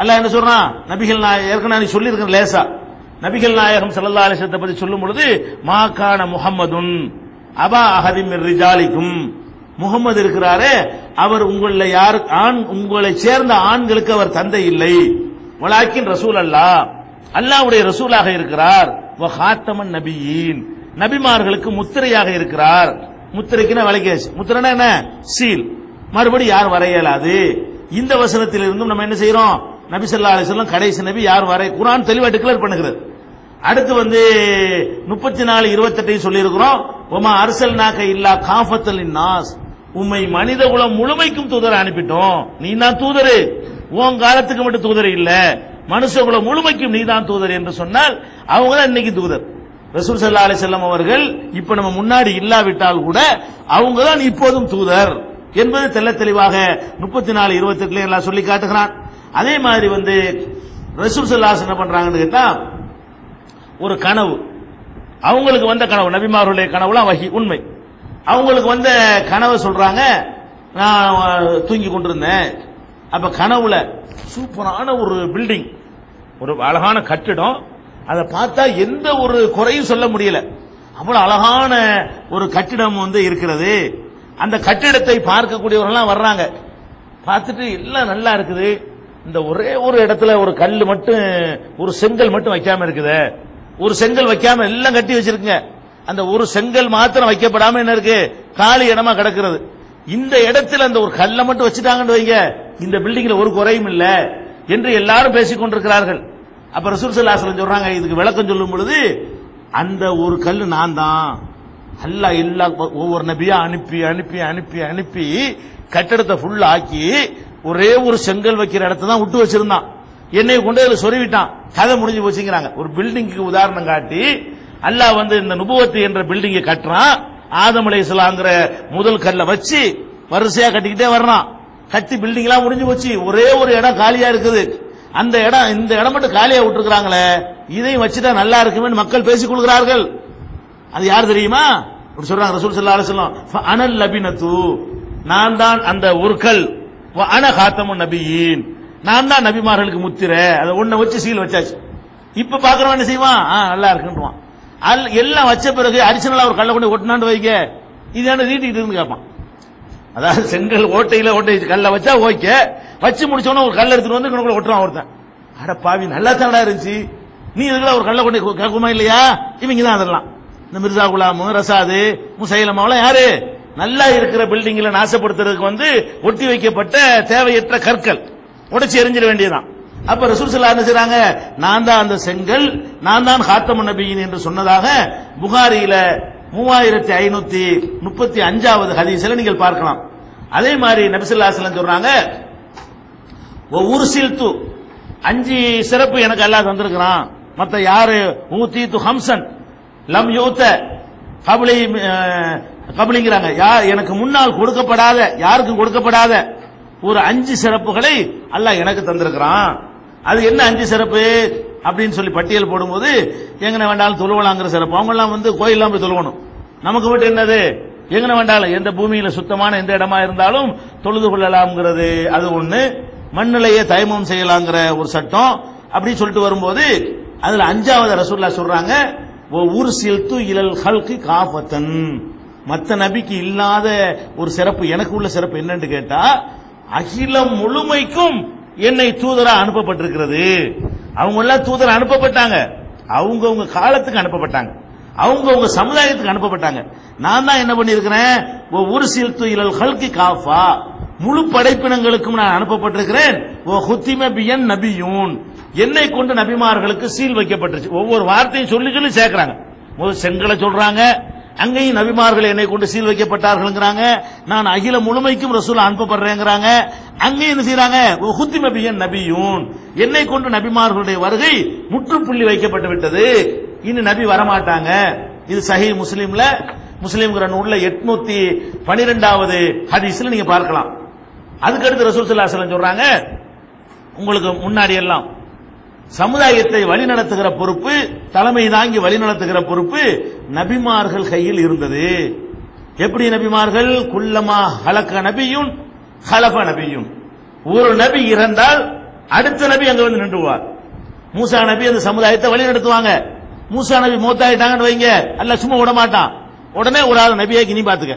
அல்லாஹ் என்ன சொல்றான்? நபிகள் நாயகம் ஏற்கனவே சொல்லி இருக்கிற லேசா நபிகள் நாயகம் ஸல்லல்லாஹு அலைஹி வஸல்லம் பத்தி சொல்லும் பொழுது மாகான முஹம்மதுன் அபா அஹதிம் மிர் ரிஜாலிக்கும், முகமது இருக்கிறாரே அவர் உங்களை உங்களை சேர்ந்த ஆண்களுக்கு அவர் தந்தை இல்லை. வலாக்கின் ரசூல் அல்லாஹ்வுடைய ரசூலாக இருக்கிறார். வ ஹாத்தமன் நபியீன், நபிமார்களுக்கு முத்திரையாக இருக்கிறார். முத்திரைக்குனா வலைகேஸ், முத்திரைனா என்ன? சீல். மறுபடி யார் வர இயலாது. இந்த வசனத்தில் இருந்தும் நம்ம என்ன செய்யறோம்? நபி ஸல்லல்லாஹு அலைஹி வஸல்லம் கடைசி நபி யார் வரை குர்ஆன் தெளிவா டிக்ளேர் பண்ணுகிறது. அடுத்து 34:28 சொல்லி இருக்கிறோம். வமா அர்சல்நாக இல்லா காஃபத்தல் லின்னாஸ், உம்மை மனித குலம் முழுமைக்கும் தூதரை அனுப்பிட்டோம். நீ தான் தூதரு, உன் காலத்துக்கு மட்டும் தூதர் இல்ல, மனுஷ குலம் முழுமைக்கும் நீ தான் தூதர் என்று சொன்னால் அவங்க தான் இன்னைக்கு தூதர். ரசூல் ஸல்லல்லாஹு அலைஹி வஸல்லம் அவர்கள் இப்ப நம்ம முன்னாடி இல்லாவிட்டால் கூட அவங்க தான் இப்போதும் தூதர் என்பது தெளிவாக 34:28 எல்லாம் சொல்லி காட்டுகிறான். அதே மாதிரி ரசூல் ஸல்லல்லாஹு அலைஹி வஸல்லம் என்ன பண்றாங்கன்னு கேட்டா, ஒரு கனவு அவங்களுக்கு கனவு, நபிமார்களுடைய கனவுலாம் வஹி உண்மை. அவங்களுக்கு கனவை சொல்றாங்க. நான் தூங்கி கொண்டிருந்தேன். அப்ப கனவுல சூப்பரான ஒரு பில்டிங், ஒரு அழகான கட்டிடம், அதை பார்த்தா எந்த ஒரு குறையும் சொல்ல முடியல. அவ்வளவு அழகான ஒரு கட்டிடம் இருக்கிறது. அந்த கட்டிடத்தை பார்க்கக்கூடியவர்கள் வர்றாங்க. பார்த்துட்டு எல்லாம் நல்லா இருக்குது. இந்த ஒரே ஒரு இடத்துல ஒரு கல் மட்டும், ஒரு செங்கல் மட்டும் வைக்காம இருக்குது. ஒரு செங்கல் வைக்காம எல்லாம் கட்டி வச்சிருக்குங்க. அந்த ஒரு செங்கல் மாத்திரம் வைக்கப்படாம என்ன இருக்கு? காலி இடமா கிடக்கிறது. இந்த இடத்துல அந்த ஒரு கல்லை மட்டும் வச்சுட்டாங்கன்னு வைங்க, இந்த பில்டிங்ல ஒரு குறையும் இல்ல என்று எல்லாரும் பேசிக் கொண்டிருக்கிறார்கள். அப்ப ரசூல் ஸல்லல்லாஹு அலைஹி வஸல்லம் சொல்றாங்க, இதுக்கு விளக்கம் சொல்லும் பொழுது, அந்த ஒரு கல் நான் தான். அல்லாஹ் எல்லா ஒவ்வொரு நபியா அனுப்பி அனுப்பி அனுப்பி அனுப்பி கட்டடத்தை ஃபுல் ஆக்கி ஒரே ஒரு செங்கல் வைக்கிற இடத்தை தான் விட்டு வச்சிருந்தான். என்னை கொண்டு அதில் சொருவிட்டான். கதை முடிஞ்சு போச்சுங்கிறாங்க. ஒரு பில்டிங்க்கு உதாரணம் காட்டி அல்லாஹ் இந்த நுபுவத்து என்ற பில்டிங்கை கட்டுறான். ஆதம் அலைஹிஸ்ஸலாம்ங்கற முதல் கல்லை வச்சு வரிசையா கட்டிக்கிட்டே வர்றான். கட்டி பில்டிங் எல்லாம் முடிஞ்சு போச்சு. ஒரே ஒரு இடம் காலியா இருக்குது. அந்த இடம், இந்த இடம் மட்டும் காலியா விட்டுருக்காங்களே, இதையும் வச்சுட்டா நல்லா இருக்குமே மக்கள் பேசிக் கொள்கிறார்கள். அது யார் தெரியுமா? சொல்றாங்க ரசூல் ஸல்லல்லாஹு அலைஹி வஸல்லம், அனல் லபினத்து, நான் தான் அந்த ஒரு கல், அன காத்தமுன் நபியீன், நான் தான் நபிமார்களுக்கு முத்திரை. அதை ஒன்ன வச்சு சீல் வச்சாச்சு. இப்ப பாக்குறவன் என்ன செய்வான்? நல்லா இருக்குன்றான். எல்லாம் வச்ச பிறகு அடிஷனலா ஒரு கல்லை கொண்டு ஒட்டினாண்டு வைக்க இது என்ன நீட்டிக்கிட்டு இருந்து கேட்பான். அதாவது செங்கல் ஓட்டை கல்லை வச்சா ஓகே, வச்சு முடிச்சோன்னா ஒரு கல்லை எடுத்துட்டு வந்து கணக்குள்ள ஒட்டுறான் ஒருத்தன். அட பாவி நல்லா தானடா இருந்துச்சு, நீ இதுல ஒரு கல்லை கொண்டு கேட்குமா இல்லையா? இவங்க தான் அதெல்லாம் இந்த மிர்சா குலாம், ரசாது, முசைலமாவெல்லாம் யாரு நல்லா இருக்கிற பில்டிங்ல நாசப்படுத்துறதுக்கு வந்து ஒட்டி வைக்கப்பட்ட தேவையற்ற கற்கள் உடைச்சு எரிஞ்சிட வேண்டியதான். அப்ப ரசூல் ஸல்லல்லாஹு அலைஹி வஸல்லம் செய்றாங்க, நான் தான் அந்த செங்கல், நான் தான் காத்தமுன் நபியின் என்று சொன்னதாக புகாரியில 3535வது ஹதீஸ்ல நீங்கள் பார்க்கலாம். அதே மாதிரி நபி ஸல்லல்லாஹு அலைஹி வஸல்லம் சொல்றாங்க, உர்சில்து 5 சிறப்பு எனக்கு அல்லாஹ் தந்திருக்கிறான். மத்த யாரு ஊதீது ஹம்சன் லம் யூத கபலிங்கிறாங்க, எனக்கு முன்னால் கொடுக்கப்படாத, யாருக்கும் கொடுக்கப்படாத ஒரு 5 சிறப்புகளை அல்லாஹ் எனக்கு தந்திருக்கிறான். அது என்ன 5 சிறப்பு அப்படின்னு சொல்லி பட்டியல் போடும்போது எங்கன வேண்டாலும் தொழுவலாங்கிற சிறப்பு. அவங்க எல்லாம் வந்து கோயிலாம் போய் தொழுவணும். நமக்கு மட்டும் என்னது, எங்கன வேண்டாலும் எந்த பூமியில சுத்தமான எந்த இடமா இருந்தாலும் தொழுது கொள்ளலாம்ங்கிறது அது ஒண்ணு. மண்ணிலேயே தயமம் செய்யலாங்கிற ஒரு சட்டம் அப்படி சொல்லிட்டு வரும்போது அதுல 5வது ரசூலுல்லாஹ் சொல்றாங்க, உர்சில்து இலல் ஹல்கி காஃபத்தன், மத்த நபிக்கு இல்லாத ஒரு சிறப்பு எனக்கு உள்ள சிறப்பு என்னன்னு கேட்டா, அகிலம் முழுமைக்கும் என்னை தூதரா அனுப்பப்பட்டிருக்கிறது. அவங்க எல்லாம் தூதரா அனுப்பப்பட்டாங்க, அவங்கவுங்க காலத்துக்கு அனுப்பப்பட்டாங்க, அவங்கவுங்க சமுதாயத்துக்கு அனுப்பப்பட்டாங்க. நான் தான் என்ன பண்ணிருக்கிறேன், உர்சில்து இலல் ஹல்கி காஃபா, முழு படைப்பினங்களுக்கும் நான் அனுப்பப்பட்டிருக்கிறேன். ஹுத்திம பியன் நபியூன், என்னை கொண்டு நபிமார்களுக்கு சீல் வைக்கப்பட்டுருச்சு. ஒவ்வொரு வார்த்தையும் சொல்லி சொல்லி சேர்க்கிறாங்க. முதல் செங்கலை சொல்றாங்க, அங்கேயும் நபிமார்கள் என்னை கொண்டு சீல் வைக்கப்பட்டார்கள்ங்கிறாங்க. நான் அகில முழுமைக்கும் ரசூல் அனுப்பப்படுறேங்கிறாங்க. அங்கேயும் என்ன செய்யறாங்க, ஹுத்திம பியன் நபியூன், என்னை கொண்டு நபிமார்களுடைய வருகை முற்றுப்புள்ளி வைக்கப்பட்டு விட்டது, இனி நபி வரமாட்டாங்க. இது சஹீஹ் முஸ்லிம்ல, முஸ்லிம்ங்கிற நூல்ல 812வது ஹதீஸ்ல நீங்க பார்க்கலாம். அதுக்கடுத்து ரசூல் ஸல்லல்லாஹு அலைஹி வஸல்லம் சொல்றாங்க, உங்களுக்கு முன்னாடி எல்லாம் சமுதாயத்தை வழிநடத்துகிற பொறுப்பு, தலைமை தாங்கி வழிநடத்துகிற பொறுப்பு நபிமார்கள் கையில் இருந்தது. எப்படி நபிமார்கள், குல்லமா ஹலக நபியுன் ஹலஃப நபியுன், ஒரு நபி இறந்தால் அடுத்த நபி அங்க வந்து நின்றுவார். மூசா நபி அந்த சமுதாயத்தை வழி நடத்துவாங்க. மூசா நபி மூத்தாயிட்டாங்கன்னு வைங்க, அல்லாஹ் சும்மா விட மாட்டான். உடனே ஒரு ஆள் நபியாக்கி நீ பாத்துக்க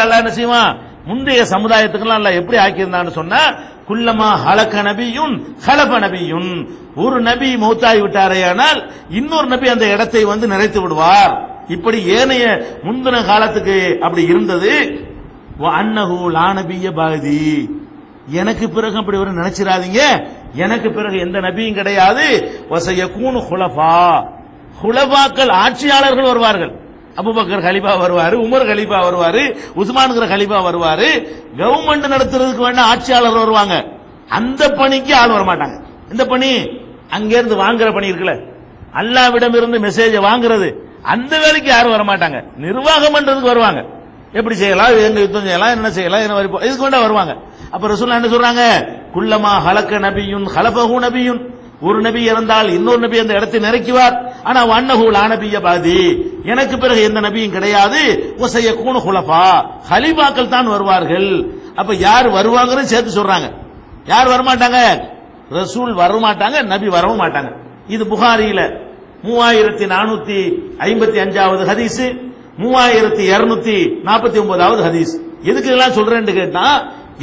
அல்லாஹ் என்ன செய்வான், முந்தைய சமுதாயத்துக்கெல்லாம் அல்லாஹ் எப்படி ஆக்கியிருந்தான்னு சொன்னா, குல்லமா ஹலக நபியுன் ஹலஃப நபியுன், ஒரு நபி மௌத்தாகி விட்டாரேயானால் இன்னொரு நபி அந்த இடத்தை வந்து நிறைத்து விடுவார். இப்படி ஏனைய முந்தின காலத்துக்கு அப்படி இருந்தது. அன்னஹு லா நபிய பாதி, எனக்கு பிறகு அப்படி ஒரு நினைச்சிராதீங்க, எனக்கு பிறகு எந்த நபியும் கிடையாது. வஸயகூனு ஹுலஃபா, ஹுலஃபாக்கள் ஆட்சியாளர்கள் வருவார்கள். அபூபக்கர் கலீஃபா வருவாரு, உமர் கலீஃபா வருவாரு, உஸ்மான்ங்கிற கலீஃபா வருவாரு. கவர்மெண்ட் நடத்துறதுக்கு வேண்டாம் ஆட்சியாளர் வருவாங்க. அந்த பணிக்கு ஆள் வரமாட்டாங்க. இந்த பணி அங்கிருந்து வாங்குற பணி இருக்குல்ல, அல்லாஹ்விடம் இருந்து மெசேஜ் வாங்குறது, அந்த வேலைக்கு யாரும் வரமாட்டாங்க. நிர்வாகம் பண்றதுக்கு வருவாங்க. எப்படி செய்யலாம், எங்க யுத்தம் செய்யலாம், என்ன செய்யலாம், என்ன இதுக்கு வேண்டாம் வருவாங்க. அப்ப ரசூலுல்லாஹ் என்ன சொல்றாங்க, குல்லமா ஹலக நபியுன் ஹலஃபஹு நபியுன், ஒரு நபி இறந்தால் இன்னொரு நபி அந்த இடத்தை நிறைக்குவார். ஆனா வன்னஹு லா நபிய பாதி, எனக்கு பிறகு எந்த நபியும் கிடையாது. வஸயகூனு ஹுலஃபா, ஹலீஃபாக்கள் தான் வருவார்கள். அப்ப யார் வருவாங்கன்னு சேர்த்து சொல்றாங்க. யார் வரமாட்டாங்க, ரசூல் வரமாட்டாங்க, நபி வரவும் மாட்டாங்க. இது புகாரியில 3455வது ஹதீஸ், 3249வது ஹதீஸ். எதுக்கு எல்லாம் சொல்றேன்னு கேட்டா,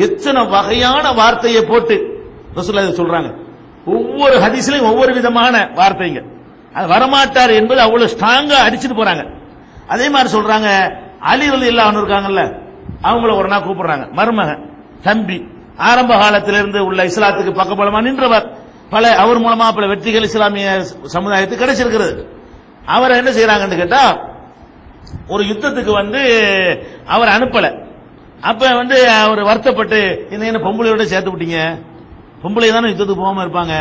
எத்தனை வகையான வார்த்தையை போட்டு ரசூலுல்லாஹ் சொல்றாங்க. ஒவ்வொரு ஹதீஸ்லயும் ஒவ்வொரு விதமான வார்த்தைங்க. அது வரமாட்டார் என்பது அவ்வளவு ஸ்ட்ராங்கா அடிச்சுட்டு போறாங்க. அதே மாதிரி சொல்றாங்க, அலி ரலியல்லாஹு அன்ஹு இருக்காங்கல்ல, அவங்கள ஒரு நாள் கூப்பிடுறாங்க, மருமகன் தம்பி, ஆரம்ப காலத்திலிருந்து உள்ள இஸ்லாத்துக்கு பக்கபலமா நின்றவர், பல அவர் மூலமா பல வெற்றிகள் இஸ்லாமிய சமுதாயத்துக்கு கிடைச்சிருக்கிறது. அவரை என்ன செய்யறாங்கன்னு கேட்டா, ஒரு யுத்தத்துக்கு வந்து அவர் அனுப்பல. அப்ப வந்து அவர் வருத்தப்பட்டு, என்ன பொம்பளையோட சேர்த்து விட்டீங்க, பொம்பளை தானே யுத்தத்துக்கு போகாம இருப்பாங்க,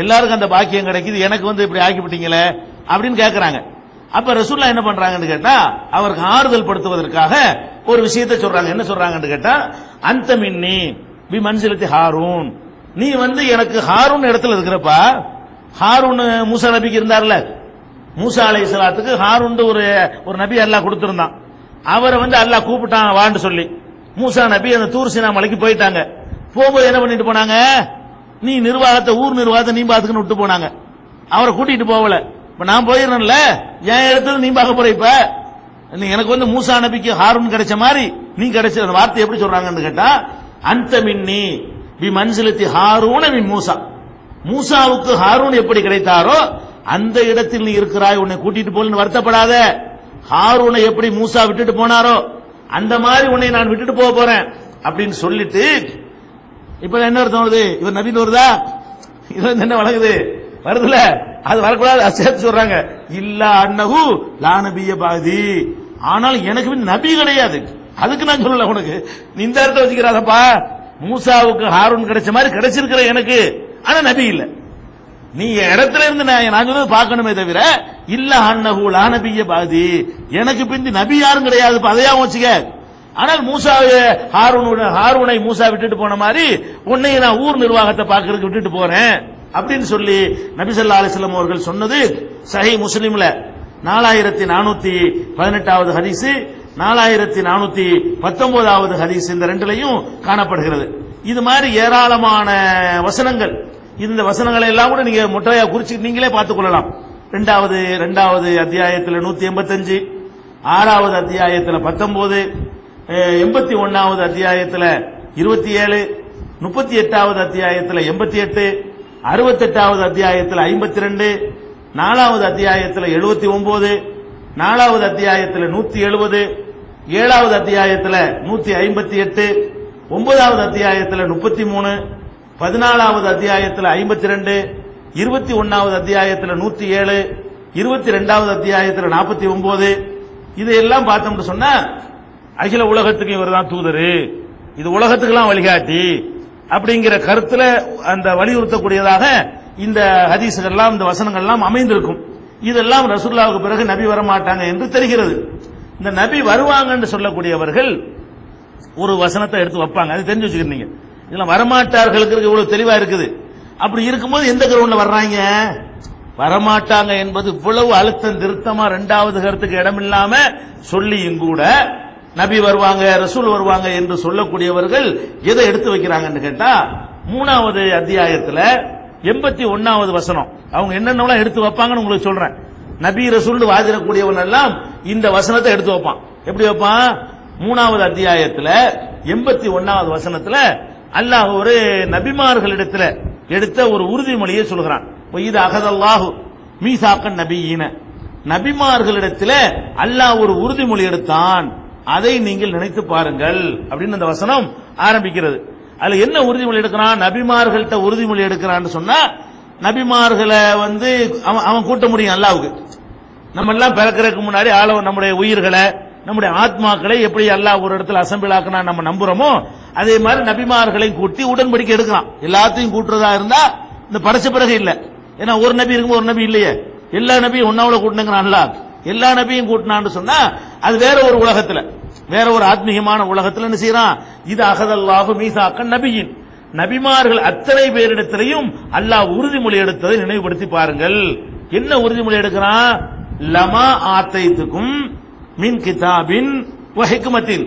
எல்லாருக்கும் அந்த பாக்கியம் கிடைக்குது, எனக்கு வந்து இப்படி ஆக்கி விட்டீங்களே அப்படின்னு கேட்கறாங்க. அப்ப ரசூலுல்லாஹ் என்ன பண்றாங்கன்னு கேட்டா, அவருக்கு ஆறுதல் படுத்துவதற்காக ஒரு விஷயத்தை சொல்றாங்க. என்ன சொல்றாங்கன்னு கேட்டா, அந்த மின்னி பி மன்சிலத்தி ஹாரூன், நீ வந்து எனக்கு ஹாரூன் இடத்துல இருக்கிறப்பா. ஹாரூன் மூசா நபிக்கு இருந்தார்ல, மூசா அலைஹிஸ்ஸலாத்துக்கு ஹாரூன் ஒரு நபி அல்லாஹ் கொடுத்திருந்தான். அவரை வந்து அல்லாஹ் கூப்பிட்டான் வான்னு சொல்லி. மூசா நபி அந்த தூர் சீனா மலைக்கு போயிட்டாங்க. போகும்போது என்ன பண்ணிட்டு போனாங்க, நீ நிர்வாகத்தை, ஊர் நிர்வாகத்தை நீ பாத்துக்கன்னு விட்டு போனாங்க. அவரை கூட்டிட்டு போகல. இப்ப நான் போயிடறேன்ல, என் இடத்துல நீ பார்க்க போற. இப்ப எனக்கு வந்து மூசா நபிக்கு ஹாரூன் கிடைச்ச மாதிரி நீ கிடைச்ச வார்த்தை எப்படி சொல்றாங்கன்னு கேட்டா, அந்த மின்னி பி மன்சிலத்தி ஹாரூன மின் மூசா, மூசாவுக்கு ஹாரூன் எப்படி கிடைத்தாரோ அந்த இடத்தில் நீ இருக்கிறாய், உன்னை கூட்டிட்டு போலன்னு வருத்தப்படாத. ஹாரூனை எப்படி மூசா விட்டுட்டு போனாரோ அந்த மாதிரி உன்னை நான் விட்டுட்டு போக போறேன் அப்படின்னு சொல்லிட்டு, இப்ப என்ன அர்த்தம் வருது? இவர் நபின்னு வருதா? இது என்ன வழங்குது வருதுல? அது வரக்கூடாது, சேர்த்து சொல்றாங்க. இல்ல அன்னஹு லா நபிய பாதி, ஆனால் எனக்கு நபி கிடையாது. அதுக்கு நான் சொல்லல உனக்கு, நீ இந்த இடத்த வச்சுக்கிறாதப்பா. மூசாவுக்கு ஹாரூன் கிடைச்ச மாதிரி கிடைச்சிருக்கிற எனக்கு, ஆனா நபி இல்ல. நீ இடத்துல இருந்து நான் சொல்றது பார்க்கணுமே தவிர, இல்ல அன்னஹு லா நபிய பாதி, எனக்கு பிந்தி நபி யாரும் கிடையாது. அதையா வச்சுக்க. ஆனால் ஹாரூனை மூசா விட்டுட்டு போன மாதிரி உன்னை நான் ஊர் நிர்வாகத்தை பார்க்கறதுக்கு விட்டுட்டு போறேன் அப்படின்னு சொல்லி நபி ஸல்லல்லாஹு அலைஹி வஸல்லம் அவர்கள் சொன்னது சஹீஹ் முஸ்லிம்ல 4418வது ஹதீஸ், 4419வது ஹதீஸ், இந்த ரெண்டுலையும் காணப்படுகிறது. இது மாதிரி ஏராளமான வசனங்கள். இந்த வசனங்களை எல்லாம் கூட நீங்க முட்டையா குறிச்சு நீங்களே பார்த்துக் கொள்ளலாம். இரண்டாவது அத்தியாயத்தில் 185, 6வது அத்தியாயத்தில் 19, 81வது அத்தியாயத்தில் 27, 38வது அத்தியாயத்தில் 88, 68வது அத்தியாயத்தில் 52, 4வது அத்தியாயத்தில் 79, 4வது அத்தியாயத்தில் 170, 7வது அத்தியாயத்தில் 158, 9வது அத்தியாயத்தில் 33, 14வது அத்தியாயத்தில் 52, 21வது அத்தியாயத்தில் 107, 22வது அத்தியாயத்தில் 49. இதையெல்லாம் பார்த்தோம்னு சொன்னா அகில உலகத்துக்கு இவர் தான் தூதரு, இது உலகத்துக்கெல்லாம் வழிகாட்டி அப்படிங்கிற கருத்துல அந்த வலியுறுத்தக்கூடியதாக இந்த ஹதீஸ்கள் எல்லாம், இந்த வசனங்கள் எல்லாம் அமைந்திருக்கும். இதெல்லாம் ரசூலுல்லாஹ்வுக்கு பிறகு நபி வரமாட்டாங்க என்று தெரிகிறது. இந்த நபி வருவாங்கன்னு சொல்லக்கூடியவர்கள் ஒரு வசனத்தை எடுத்து வைப்பாங்க, அது தெரிஞ்சு வச்சுக்கிறீங்க. இதெல்லாம் வரமாட்டார்களுக்கு இவ்வளவு தெளிவா இருக்குது. அப்படி இருக்கும்போது எந்த கிரவுண்ட்ல வர்றாங்க? வரமாட்டாங்க என்பது இவ்வளவு அழுத்தம் திருத்தமா இரண்டாவது கருத்துக்கு இடமில்லாம சொல்லியும் கூட நபி வருவாங்க, ரசூல் வருவாங்க என்று சொல்லக்கூடியவர்கள் எதை எடுத்து வைக்கிறாங்கன்னு கேட்டா, 3வது அத்தியாயத்துல 81வது வசனம். அவங்க என்னென்ன எடுத்து வைப்பாங்கன்னு உங்களுக்கு சொல்றேன். நபி ரசூல் வாதிடக்கூடியவன் எல்லாம் இந்த வசனத்தை எடுத்து வைப்பான். எப்படி வைப்பான்? 3வது அத்தியாயத்துல 81வது வசனத்துல அல்லாஹ் ஒரு நபிமார்களிடத்துல எடுத்த ஒரு உறுதிமொழியை சொல்கிறான். இது அகதல்லாஹு மீசாக்கன் நபியின, நபிமார்களிடத்துல அல்லாஹ் ஒரு உறுதிமொழி எடுத்தான், அதை நீங்கள் நினைத்து பாருங்கள் அப்படின்னு அந்த வசனம் ஆரம்பிக்கிறது. அதுல என்ன உறுதிமொழி எடுக்கிறான்? நபிமார்கள்ட்ட உறுதிமொழி எடுக்கிறான்னு சொன்னா, நபிமார்களை வந்து அவன் கூட்ட முடியும் அல்லாவுக்கு. நம்ம எல்லாம் பிறக்கிறதுக்கு முன்னாடி நம்முடைய உயிர்களை, நம்முடைய ஆத்மாக்களை எப்படி அல்லாஹ் ஒரு இடத்துல அசம்பிள் ஆக்கினா நம்ம நம்புறோமோ, அதே மாதிரி நபிமார்களையும் கூட்டி உடன்படிக்கை எடுக்கிறான். எல்லாத்தையும் கூட்டுறதா இருந்தா இந்த படைச்ச பிறகு இல்ல. ஏன்னா ஒரு நபி இருக்கும்போது ஒரு நபி இல்லையே, எல்லா நபியும் ஒன்னாவுல கூட்டினுங்கிறான் அல்லாஹ். எல்லா நபியும் கூட்டினான்னு சொன்னா அது வேற ஒரு உலகத்துல, வேற ஒரு ஆத்மீகமான உலகத்துல என்ன செய்யறான்? இது அகதல்லாஹு மீசாக்கன் நபியின், நபிமார்கள் அத்தனை பேரிடத்திலையும் அல்லாஹ் உறுதிமொழி எடுத்ததை நினைவுபடுத்தி பாருங்கள். என்ன உறுதிமொழி எடுக்கிறான்? லமா ஆத்தைத்துக்கும் மின் கிதாபின் வ ஹிக்மத்தின்,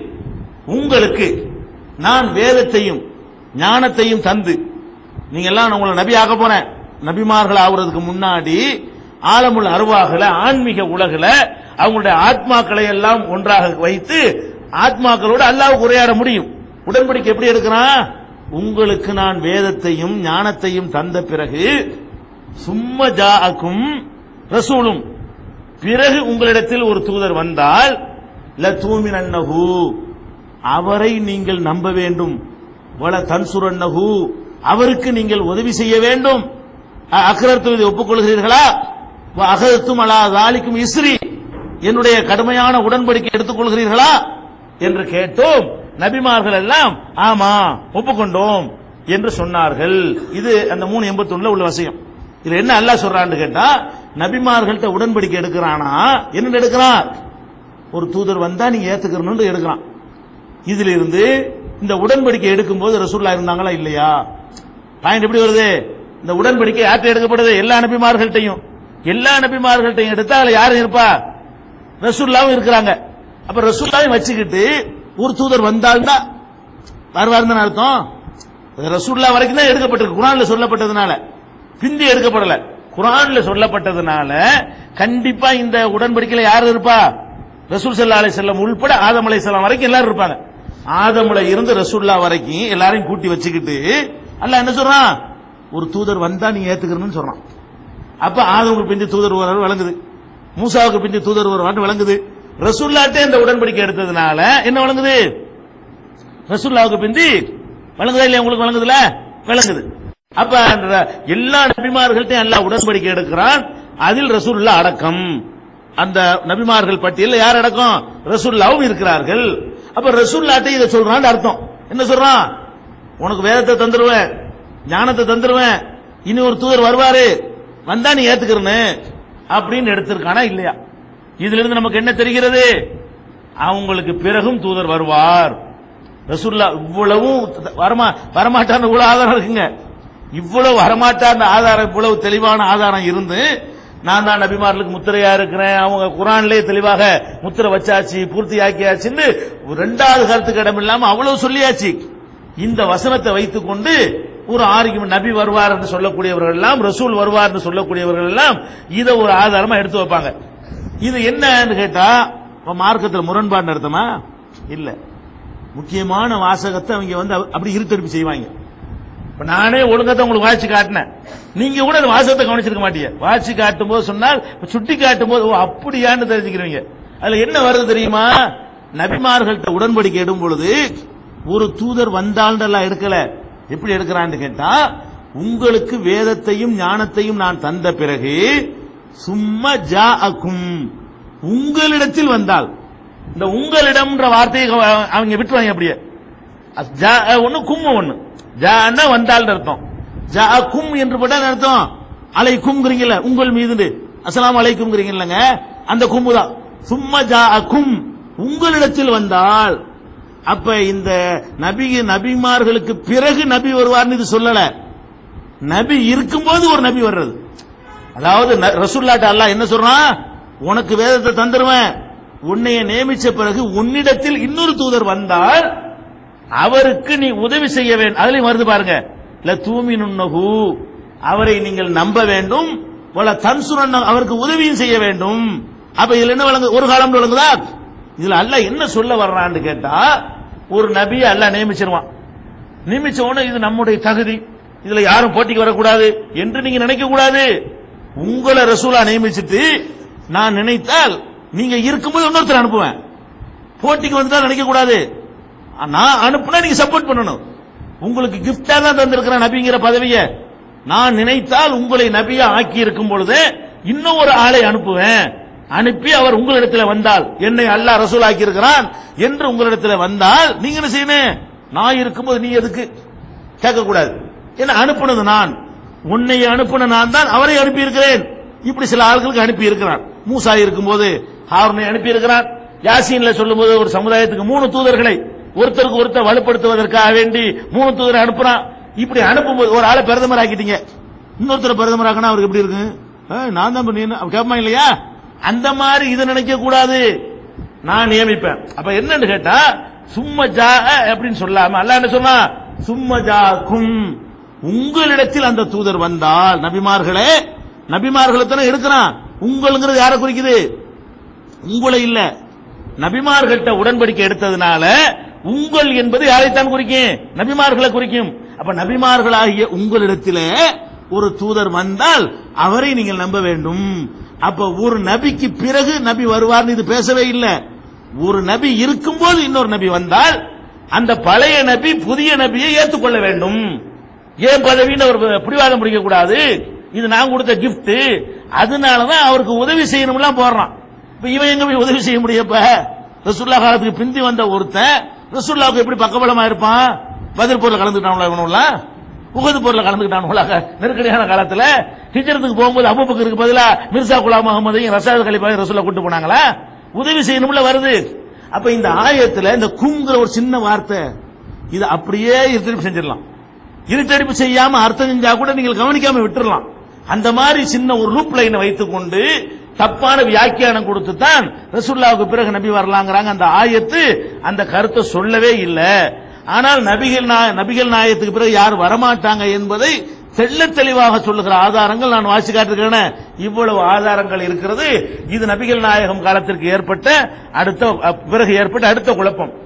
உங்களுக்கு நான் வேதத்தையும் ஞானத்தையும் தந்து, நீங்க எல்லாம் உங்களை நபி ஆக போறேன், நபிமார்கள் ஆகுறதுக்கு முன்னாடி ஆலமுல் அருவாகல ஆன்மீக உலகில அவங்களுடைய ஆத்மாக்களை எல்லாம் ஒன்றாக வைத்து ஆத்மாக்களோடு அல்லாஹ்வுக்கு உரையாட முடியும். உடன்படிக்கை எப்படி எடுக்கிறான்? உங்களுக்கு நான் வேதத்தையும் ஞானத்தையும் தந்த பிறகு சும்ம ஜாஅக்கும் ரசூலும், பிறகு உங்களிடத்தில் ஒரு தூதர் வந்தால் லதூமினன்னஹு, அவரை நீங்கள் நம்ப வேண்டும், வல தன்சுரன்னஹு, அவருக்கு நீங்கள் உதவி செய்ய வேண்டும். அக்ரர்த்து இதை ஒப்புக்கொள்கிறீர்களா? அகதும் அலா தாலிக்கும் இஸ்ரி, என்னுடைய கடுமையான உடன்படிக்கை எடுத்துக் கொள்கிறீர்களா என்று கேட்டோம். நபிமார்கள் எல்லாம் ஆமா ஒப்புக்கொண்டோம் என்று சொன்னார்கள். இது அந்த 381 உள்ள விஷயம். இதுல என்ன அல்லாஹ் சொல்றான்னு கேட்டா, நபிமார்கள்ட்ட உடன்படிக்கை எடுக்கிறானா? என்ன எடுக்கிறான்? ஒரு தூதர் வந்தா நீங்க ஏத்துக்கணும்னு எடுக்கிறான். இதுல இருந்து இந்த உடன்படிக்கை எடுக்கும் போது ரசூலுல்லாஹ் இருந்தாங்களா இல்லையா? பாயிண்ட் எப்படி வருது? இந்த உடன்படிக்கை யார்கிட்ட எடுக்கப்படுது? எல்லா நபிமார்கள்ட்டையும். எல்லா நபிமார்கள்ட்டையும் எடுத்தா அதுல யாரும் இருப்பா? ரசூலுல்லாஹ் இருக்கிறாங்க. அப்ப ரசூலுல்லாஹ் வச்சுக்கிட்டு ஒரு தூதர் வந்தால்தான் வருவாருன்னு அர்த்தம். ரசூலுல்லாஹ் வரைக்கும் தான் எடுக்கப்பட்டிருக்கு, குர்ஆன்ல சொல்லப்பட்டதுனால பிந்தி எடுக்கப்படல. குர்ஆன்ல சொல்லப்பட்டதுனால கண்டிப்பா இந்த உடன்படிக்கையில யாரு இருப்பா? ரசூல் ஸல்லல்லாஹு அலைஹி வஸல்லம் உள்பட ஆதம் அலைஹிஸ்ஸலாம் வரைக்கும் எல்லாரும் இருப்பாங்க. ஆதம்ல இருந்து ரசூலுல்லாஹ் வரைக்கும் எல்லாரையும் கூட்டி வச்சுக்கிட்டு அல்லாஹ் என்ன சொல்றான்? ஒரு தூதர் வந்தா நீ ஏத்துக்கறன்னு சொல்றான். அப்ப ஆதமுக்கு பிந்தி தூதர் வருவார் வழங்குது, மூசாவுக்கு பிந்தி தூதர் வருவார் வழங்குது. ரசூலுல்லாஹ்ட்டே இந்த உடன்படிக்கை எடுத்ததுனால என்ன வழங்குது? ரசூலுல்லாஹ்வுக்கு பிந்தி வழங்குதா இல்லையா? உங்களுக்கு வழங்குதுல வழங்குது. அப்ப எல்லா நபிமார்கள்ட்டையும் அல்லாஹ் உடன்படிக்கை எடுக்கிறான். அதில் ரசூலுல்லாஹ் அடக்கம். அந்த நபிமார்கள் பட்டியலில் யார் அடக்கம்? ரசூலுல்லாஹ்வும் இருக்கிறார்கள். அப்ப ரசூலுல்லாஹ்ட்டே இதை சொல்றான்னு அர்த்தம். என்ன சொல்றான்? உனக்கு வேதத்தை தந்துருவேன், ஞானத்தை தந்துருவேன், இனி ஒரு தூதர் வருவாரு, வந்தா நீ ஏத்துக்கிறன்னு அப்படின்னு எடுத்திருக்கானா இல்லையா? இதுல இருந்து நமக்கு என்ன தெரிகிறது? அவங்களுக்கு பிறகும் தூதர் வருவார். ரசூலுல்லாஹ் இவ்வளவும் வரமாட்டான்னு இவ்வளவு ஆதாரம் இருக்குங்க. இவ்வளவு வரமாட்டான்னு ஆதாரம், இவ்வளவு தெளிவான ஆதாரம் இருந்து நான் தான் நபிமார்களுக்கு முத்திரையா இருக்கிறேன், அவங்க குர்ஆன்லயே தெளிவாக முத்திரை வச்சாச்சு, பூர்த்தியாக்கியாச்சுன்னு இரண்டாவது கருத்துக்கு இடம் இல்லாம அவ்வளவு சொல்லியாச்சு. இந்த வசனத்தை வைத்துக் கொண்டு ஒரு ஆர்கியுமெண்ட், நபி வருவார் என்று சொல்லக்கூடியவர்கள் எல்லாம், ரசூல் வருவார் என்று சொல்லக்கூடியவர்கள் எல்லாம் இதை ஒரு ஆதாரமா எடுத்து வைப்பாங்க. இது என்னன்னு கேட்டா மார்க்கத்தில் முரண்பாடு அர்த்தமா இல்ல. முக்கியமான வாசகத்தை அவங்க வந்து அப்படி இருட்டடிப்பு செய்வாங்க. இப்ப நானே ஒழுங்கத்தை உங்களுக்கு வாட்சி காட்டினேன், நீங்க கூட அந்த வாசகத்தை கவனிச்சிருக்க மாட்டீங்க. வாட்சி காட்டும் போது சொன்னால் சுட்டி காட்டும் போது ஓ அப்படியான்னு தெரிஞ்சுக்கிறீங்க. அதுல என்ன வருது தெரியுமா? நபிமார்கள்ட்ட உடன்படிக்கை எடுக்கும் பொழுது ஒரு தூதர் வந்தால் எடுக்கல. எப்படி எடுக்கிறான்னு கேட்டா, உங்களுக்கு வேதத்தையும் ஞானத்தையும் நான் தந்த பிறகு சும்மா ஜாஅக்கும், உங்களிடத்தில் வந்தால். இந்த உங்களிடம் வார்த்தையை அவங்க விட்டுருவாங்க. அப்படியே ஒன்னு கும் ஒண்ணு, ஜான்னா வந்தால் அர்த்தம். ஜாஅக்கும் என்று போட்டா அர்த்தம் அலைக்கும்ங்கிறீங்கல்ல, உங்கள் மீது அஸ்ஸலாமு அலைக்கும்ங்கிறீங்கல்லங்க, அந்த கும்மு தான். சும்மா ஜாஅக்கும், உங்களிடத்தில் வந்தால். அப்ப இந்த நபிமார்களுக்கு பிறகு நபி வருவார்னு இது சொல்லல, நபி இருக்கும்போது ஒரு நபி வர்றது. அதாவது ரசூலுல்லாஹ் அல்லாஹ் என்ன சொல்றான்? உனக்கு வேதத்தை தந்துருவேன், உன்னைய நியமிச்ச பிறகு உன்னிடத்தில் இன்னொரு தூதர் வந்தால் அவருக்கு நீ உதவி செய்ய வேண்டும். அதுலயும் வருது பாருங்க, ல தூமினுன்னஹு, அவரை நீங்கள் நம்ப வேண்டும், வல தன்சுரன், அவருக்கு உதவியும் செய்ய வேண்டும். அப்ப இதுல என்ன வழங்கு? ஒரு காலம் வழங்குதா? இதுல அல்லாஹ் என்ன சொல்ல வர்றான்னு கேட்டா, ஒரு நபியை அல்லாஹ் நியமிச்சிருவான். நியமிச்ச உடனே இது நம்முடைய தகுதி, இதுல யாரும் போட்டிக்கு வரக்கூடாது என்று நீங்க நினைக்க கூடாது. உங்களை ரசூலா நியமிச்சிட்டு நான் நினைத்தால் நீங்க இருக்கும்போது இன்னொருத்தர் அனுப்புவேன், போட்டிக்கு வந்துட்டா நினைக்க கூடாது. நான் அனுப்புனா நீங்க சப்போர்ட் பண்ணணும். உங்களுக்கு கிஃப்டா தான் தந்திருக்கிற நபிங்கிற பதவியை. நான் நினைத்தால் உங்களை நபியா ஆக்கி இருக்கும் பொழுது இன்னும் ஒரு ஆளை அனுப்புவேன். அனுப்பி அவர் உங்களிடத்தில் வந்தால், என்னை அல்லாஹ் ரசூல் ஆக்கி இருக்கிறான் என்று உங்களிடத்தில் வந்தால் நீங்க என்ன செய்யணும்? நான் இருக்கும்போது நீ எதுக்கு கேட்கக்கூடாது. என்ன அனுப்புனது நான், உன்னை அனுப்புன நான் தான் அவரை அனுப்பி இருக்கிறேன். இப்படி சில ஆட்களுக்கு அனுப்பி இருக்கிறான். மூசா இருக்கும்போது ஹாரூனை அனுப்பி இருக்கிறான். யாசீன்ல சொல்லும் போது ஒரு சமுதாயத்துக்கு 3 தூதர்களை ஒருத்தருக்கு ஒருத்தர் வலுப்படுத்துவதற்காக வேண்டி 3 தூதரை அனுப்புறான். இப்படி அனுப்பும்போது ஒரு ஆளை பிரதமர் ஆக்கிட்டீங்க, இன்னொருத்தர் பிரதமர் ஆக்கினா அவருக்கு எப்படி இருக்கு? நான் தான் கேட்பாங்க இல்லையா? அந்த மாதிரி இதை நினைக்க கூடாது. நான் நியமிப்பேன். அப்ப என்னன்னு கேட்டா, சும்மா ஜா அப்படின்னு சொல்லாம அல்லாஹ் என்ன சொன்னா, சும்மா ஜாக்கும், உங்களிடத்தில் அந்த தூதர் வந்தால். நபிமார்களே, நபிமார்களை தானே எடுக்கிறான். உங்களுங்கிறது யாரை குறிக்குது? உங்களை இல்ல. நபிமார்கள்ட்ட உடன்படிக்கை எடுத்ததுனால உங்கள் என்பது யாரைத்தான் குறிக்கும்? நபிமார்களை குறிக்கும். அப்ப நபிமார்களாகிய உங்களிடத்தில் ஒரு தூதர் வந்தால் அவரை நீங்கள் நம்ப வேண்டும். அப்ப ஒரு நபிக்கு பிறகு நபி வருவார்னு இது பேசவே இல்லை. ஒரு நபி இருக்கும்போது இன்னொரு நபி வந்தால் அந்த பழைய நபி புதிய நபியை ஏற்றுக்கொள்ள வேண்டும். ஏன் பதவின்னு ஒரு பிடிவாதம் பிடிக்க கூடாது. இது நான் கொடுத்த கிஃப்ட், அதனாலதான் அவருக்கு உதவி செய்யணும்லாம் போடுறான். இப்ப இவன் எங்க போய் உதவி செய்ய முடியப்ப? ரசூலுல்லாஹ் காலத்துக்கு பிந்தி வந்த ஒருத்தன் ரசூலுல்லாஹ்வுக்கு எப்படி பக்கபலமா இருப்பான்? பத்ர் போர்ல கலந்துக்கிட்டாங்களா இவனுங்களா? உஹது போர்ல கலந்துக்கிட்டானுங்களா? நெருக்கடியான காலத்துல ஹிஜ்ரத்துக்கு போகும்போது அபூபக்கருக்கு பதிலா மிர்சா குலாம் அஹமதையும் ரஷாத் கலிஃபாவையும் ரசூலுல்லாஹ் கூட்டு போனாங்களா? உதவி செய்யணும்ல வருது. அப்ப இந்த ஆயத்துல இந்த கும்ங்கிற ஒரு சின்ன வார்த்தை, இது அப்படியே இருட்டடிப்பு செஞ்சிடலாம். இருட்டடிப்பு செய்யாம அர்த்தம் செஞ்சா கூட நீங்கள் கவனிக்காம விட்டுறலாம். அந்த மாதிரி சின்ன ஒரு லூப் லைனை வைத்துக் கொண்டு தப்பான வியாக்கியானம் கொடுத்து தான் ரசூலுல்லாஹ்வுக்கு பிறகு நபி வரலாங்கிறாங்க. அந்த ஆயத்து அந்த கருத்தை சொல்லவே இல்லை. ஆனால் நபிகள் நாயகத்துக்கு பிறகு யார் வரமாட்டாங்க என்பதை தெள்ளத் தெளிவாக சொல்லுகிற ஆதாரங்கள் நான் வாசி காட்டுகிறேன். இவ்வளவு ஆதாரங்கள் இருக்கிறது. இது நபிகள் நாயகம் காலத்திற்கு ஏற்பட்ட பிறகு ஏற்பட்ட அடுத்த குழப்பம்.